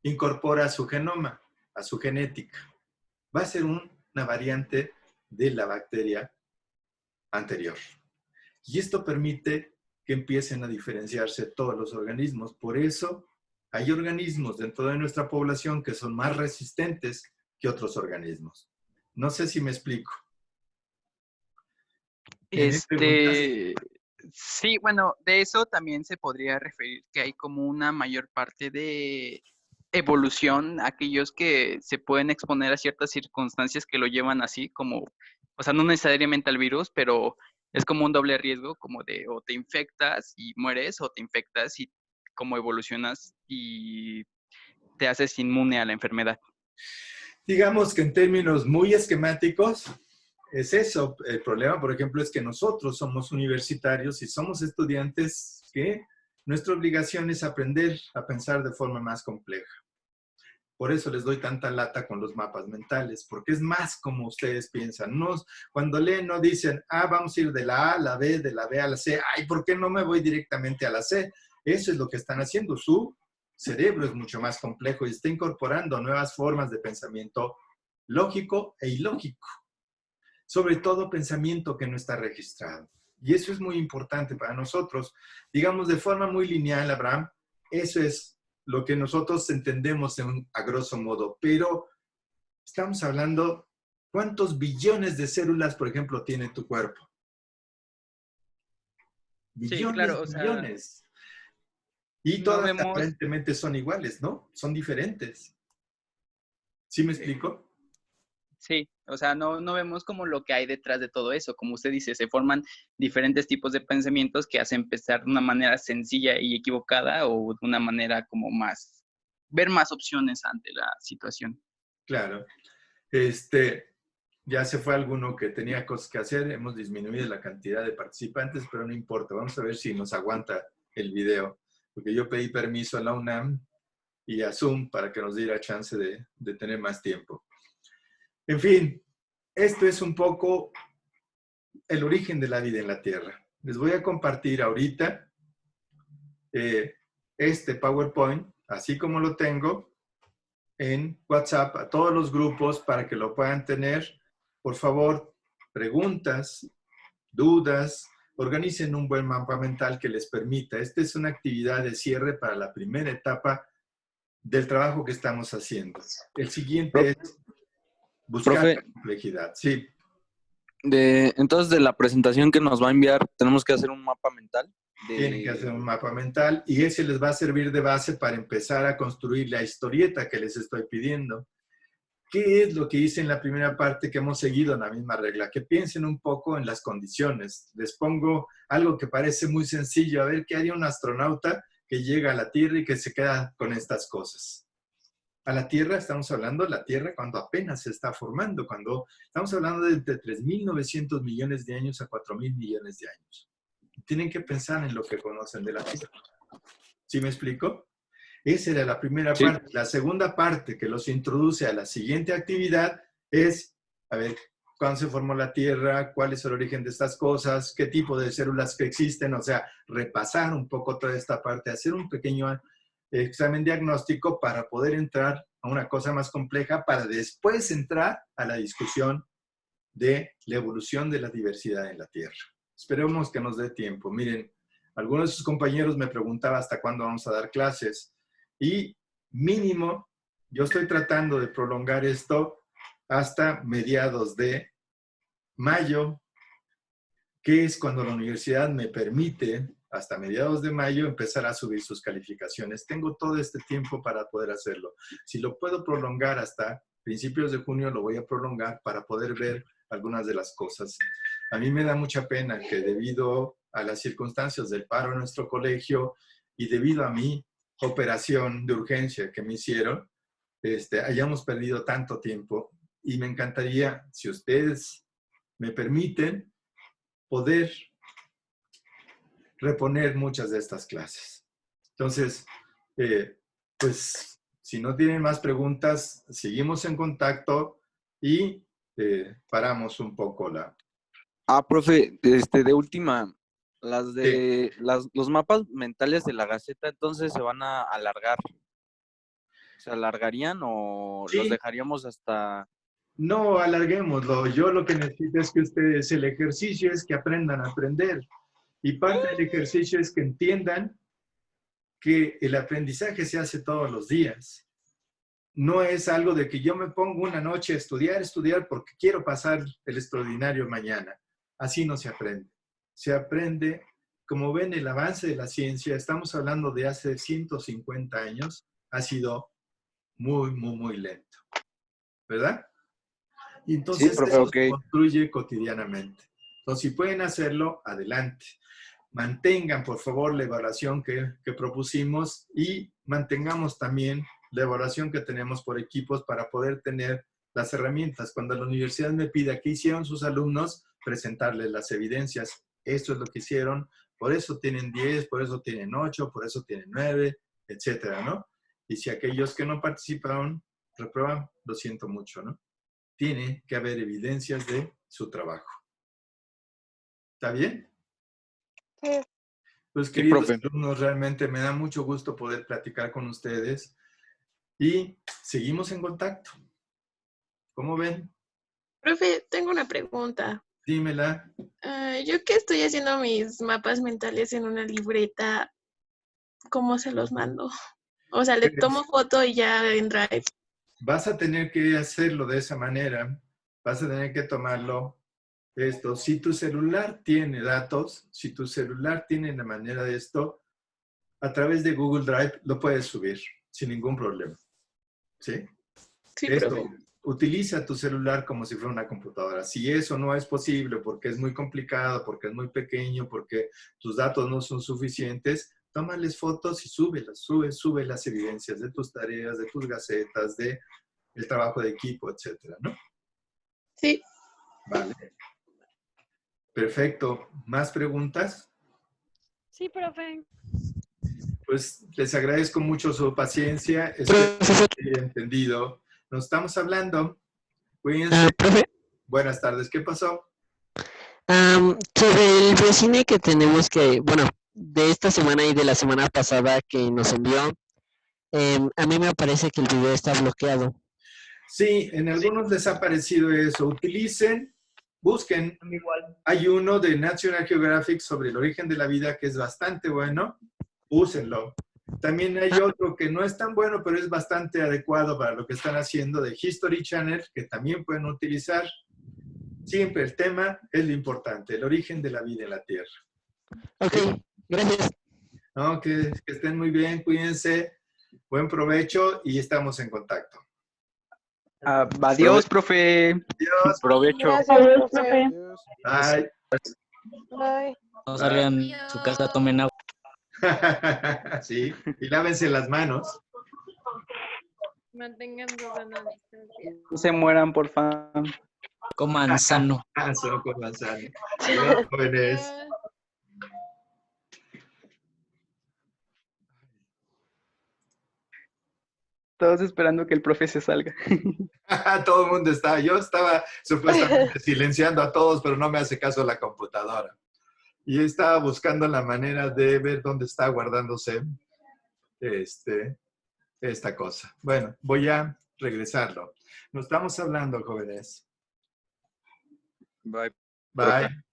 incorpora a su genoma, a su genética. Va a ser una variante de la bacteria anterior. Y esto permite que empiecen a diferenciarse todos los organismos. Por eso hay organismos dentro de nuestra población que son más resistentes que otros organismos. No sé si me explico. Sí, bueno, de eso también se podría referir que hay como una mayor parte de evolución aquellos que se pueden exponer a ciertas circunstancias que lo llevan así, como, o sea, no necesariamente al virus, pero es como un doble riesgo, como de o te infectas y mueres, o te infectas y como evolucionas y te haces inmune a la enfermedad. Digamos que en términos muy esquemáticos, es eso. El problema, por ejemplo, es que nosotros somos universitarios y somos estudiantes que nuestra obligación es aprender a pensar de forma más compleja. Por eso les doy tanta lata con los mapas mentales, porque es más como ustedes piensan. No, cuando leen no dicen, vamos a ir de la A a la B, de la B a la C. Ay, ¿por qué no me voy directamente a la C? Eso es lo que están haciendo. Su cerebro es mucho más complejo y está incorporando nuevas formas de pensamiento lógico e ilógico. Sobre todo pensamiento que no está registrado. Y eso es muy importante para nosotros. Digamos de forma muy lineal, Abraham, eso es lo que nosotros entendemos a grosso modo, pero estamos hablando, ¿cuántos billones de células, por ejemplo, tiene tu cuerpo? Billones, Sí, claro, o sea, billones. Y no todas vemos, aparentemente son iguales, ¿no? Son diferentes. ¿Sí me explico? sí, o sea, no vemos como lo que hay detrás de todo eso. Como usted dice, se forman diferentes tipos de pensamientos que hacen pensar de una manera sencilla y equivocada o de una manera como más, ver más opciones ante la situación. Claro. Ya se fue alguno que tenía cosas que hacer. Hemos disminuido la cantidad de participantes, pero no importa. Vamos a ver si nos aguanta el video. Porque yo pedí permiso a la UNAM y a Zoom para que nos diera chance de tener más tiempo. En fin, esto es un poco el origen de la vida en la Tierra. Les voy a compartir ahorita este PowerPoint, así como lo tengo, en WhatsApp a todos los grupos para que lo puedan tener. Por favor, preguntas, dudas, organicen un buen mapa mental que les permita. Esta es una actividad de cierre para la primera etapa del trabajo que estamos haciendo. El siguiente es buscar Profe, la complejidad. Sí, entonces de la presentación que nos va a enviar, tenemos que hacer un mapa mental. tienen que hacer un mapa mental y ese les va a servir de base para empezar a construir la historieta que les estoy pidiendo. ¿Qué es lo que hice en la primera parte que hemos seguido en la misma regla? Que piensen un poco en las condiciones. Les pongo algo que parece muy sencillo. A ver, ¿qué haría un astronauta que llega a la Tierra y que se queda con estas cosas? A la Tierra, estamos hablando de la Tierra cuando apenas se está formando, cuando estamos hablando de entre 3.900 millones de años a 4.000 millones de años. Tienen que pensar en lo que conocen de la Tierra. ¿Sí me explico? Esa era la primera parte. La segunda parte que los introduce a la siguiente actividad es, a ver, cuándo se formó la Tierra, cuál es el origen de estas cosas, qué tipo de células que existen, o sea, repasar un poco toda esta parte, hacer un pequeño examen diagnóstico para poder entrar a una cosa más compleja, para después entrar a la discusión de la evolución de la diversidad en la Tierra. Esperemos que nos dé tiempo. Miren, algunos de sus compañeros me preguntaban hasta cuándo vamos a dar clases. Y mínimo, yo estoy tratando de prolongar esto hasta mediados de mayo, que es cuando la universidad me permite, hasta mediados de mayo, empezar a subir sus calificaciones. Tengo todo este tiempo para poder hacerlo. Si lo puedo prolongar hasta principios de junio, lo voy a prolongar para poder ver algunas de las cosas. A mí me da mucha pena que debido a las circunstancias del paro en nuestro colegio y debido a mi operación de urgencia que me hicieron, hayamos perdido tanto tiempo y me encantaría, si ustedes me permiten, poder reponer muchas de estas clases. Entonces, pues, si no tienen más preguntas, seguimos en contacto y paramos un poco la... Profe, de última, los mapas mentales de la Gaceta, entonces se van a alargar. ¿Se alargarían o los Sí, dejaríamos hasta...? no alarguémoslo. Yo lo que necesito es que ustedes, el ejercicio es que aprendan a aprender. Y parte del ejercicio es que entiendan que el aprendizaje se hace todos los días. No es algo de que yo me pongo una noche a estudiar porque quiero pasar el extraordinario mañana. Así no se aprende. Se aprende, como ven, el avance de la ciencia, estamos hablando de hace 150 años, ha sido muy, muy, muy lento. ¿Verdad? Y Sí, entonces profe, eso ok. se construye cotidianamente. Entonces, si pueden hacerlo, adelante. Mantengan, por favor, la evaluación que propusimos y mantengamos también la evaluación que tenemos por equipos para poder tener las herramientas. Cuando la universidad me pida qué hicieron sus alumnos, presentarles las evidencias. Esto es lo que hicieron, por eso tienen 10, por eso tienen 8, por eso tienen 9, etcétera, ¿no? Y si aquellos que no participaron reprueban, lo siento mucho, ¿no? Tiene que haber evidencias de su trabajo. ¿Está bien? Sí. Pues Sí, queridos profe. alumnos, realmente me da mucho gusto poder platicar con ustedes y seguimos en contacto. ¿Cómo ven? Profe, tengo una pregunta. Dímela. Yo que estoy haciendo mis mapas mentales en una libreta, ¿cómo se los mando? O sea, le tomo foto y ya en Drive. Vas a tener que hacerlo de esa manera. Vas a tener que tomarlo esto. Si tu celular tiene datos, si tu celular tiene la manera de esto, a través de Google Drive lo puedes subir sin ningún problema. ¿Sí? Sí, Esto, profe. utiliza tu celular como si fuera una computadora. Si eso no es posible porque es muy complicado, porque es muy pequeño, porque tus datos no son suficientes, tómales fotos y súbelas, sube las evidencias de tus tareas, de tus gacetas, de el trabajo de equipo, etcétera, ¿no? Sí. Vale. Perfecto. ¿Más preguntas? Sí, profe. Pues les agradezco mucho su paciencia. Espero que hayan entendido. Nos estamos hablando. Cuídense. Profe, Buenas tardes. ¿Qué pasó? sobre el resine que tenemos que, bueno, de esta semana y de la semana pasada que nos envió, a mí me parece que el video está bloqueado. Sí, en algunos les ha parecido eso. Utilicen, busquen. Hay uno de National Geographic sobre el origen de la vida que es bastante bueno. Úsenlo. También hay otro que no es tan bueno, pero es bastante adecuado para lo que están haciendo de History Channel, que también pueden utilizar. Siempre el tema es lo importante, el origen de la vida en la Tierra. Ok, gracias. No, que estén muy bien, cuídense, buen provecho y estamos en contacto. Adiós, profe. Adiós. Provecho. Gracias, Adiós, profe. profe. Bye. Bye. No salgan de su casa, tomen agua. Sí, y lávense las manos. Mantengan su sana distancia. No se mueran, por favor. Coman sano. Solo con manzana. Adiós, jóvenes. Todos esperando que el profe se salga. Todo el mundo está. Yo estaba supuestamente silenciando a todos, pero no me hace caso la computadora. Y estaba buscando la manera de ver dónde está guardándose esta cosa. Bueno, voy a regresarlo. Nos estamos hablando, jóvenes. Bye. Bye.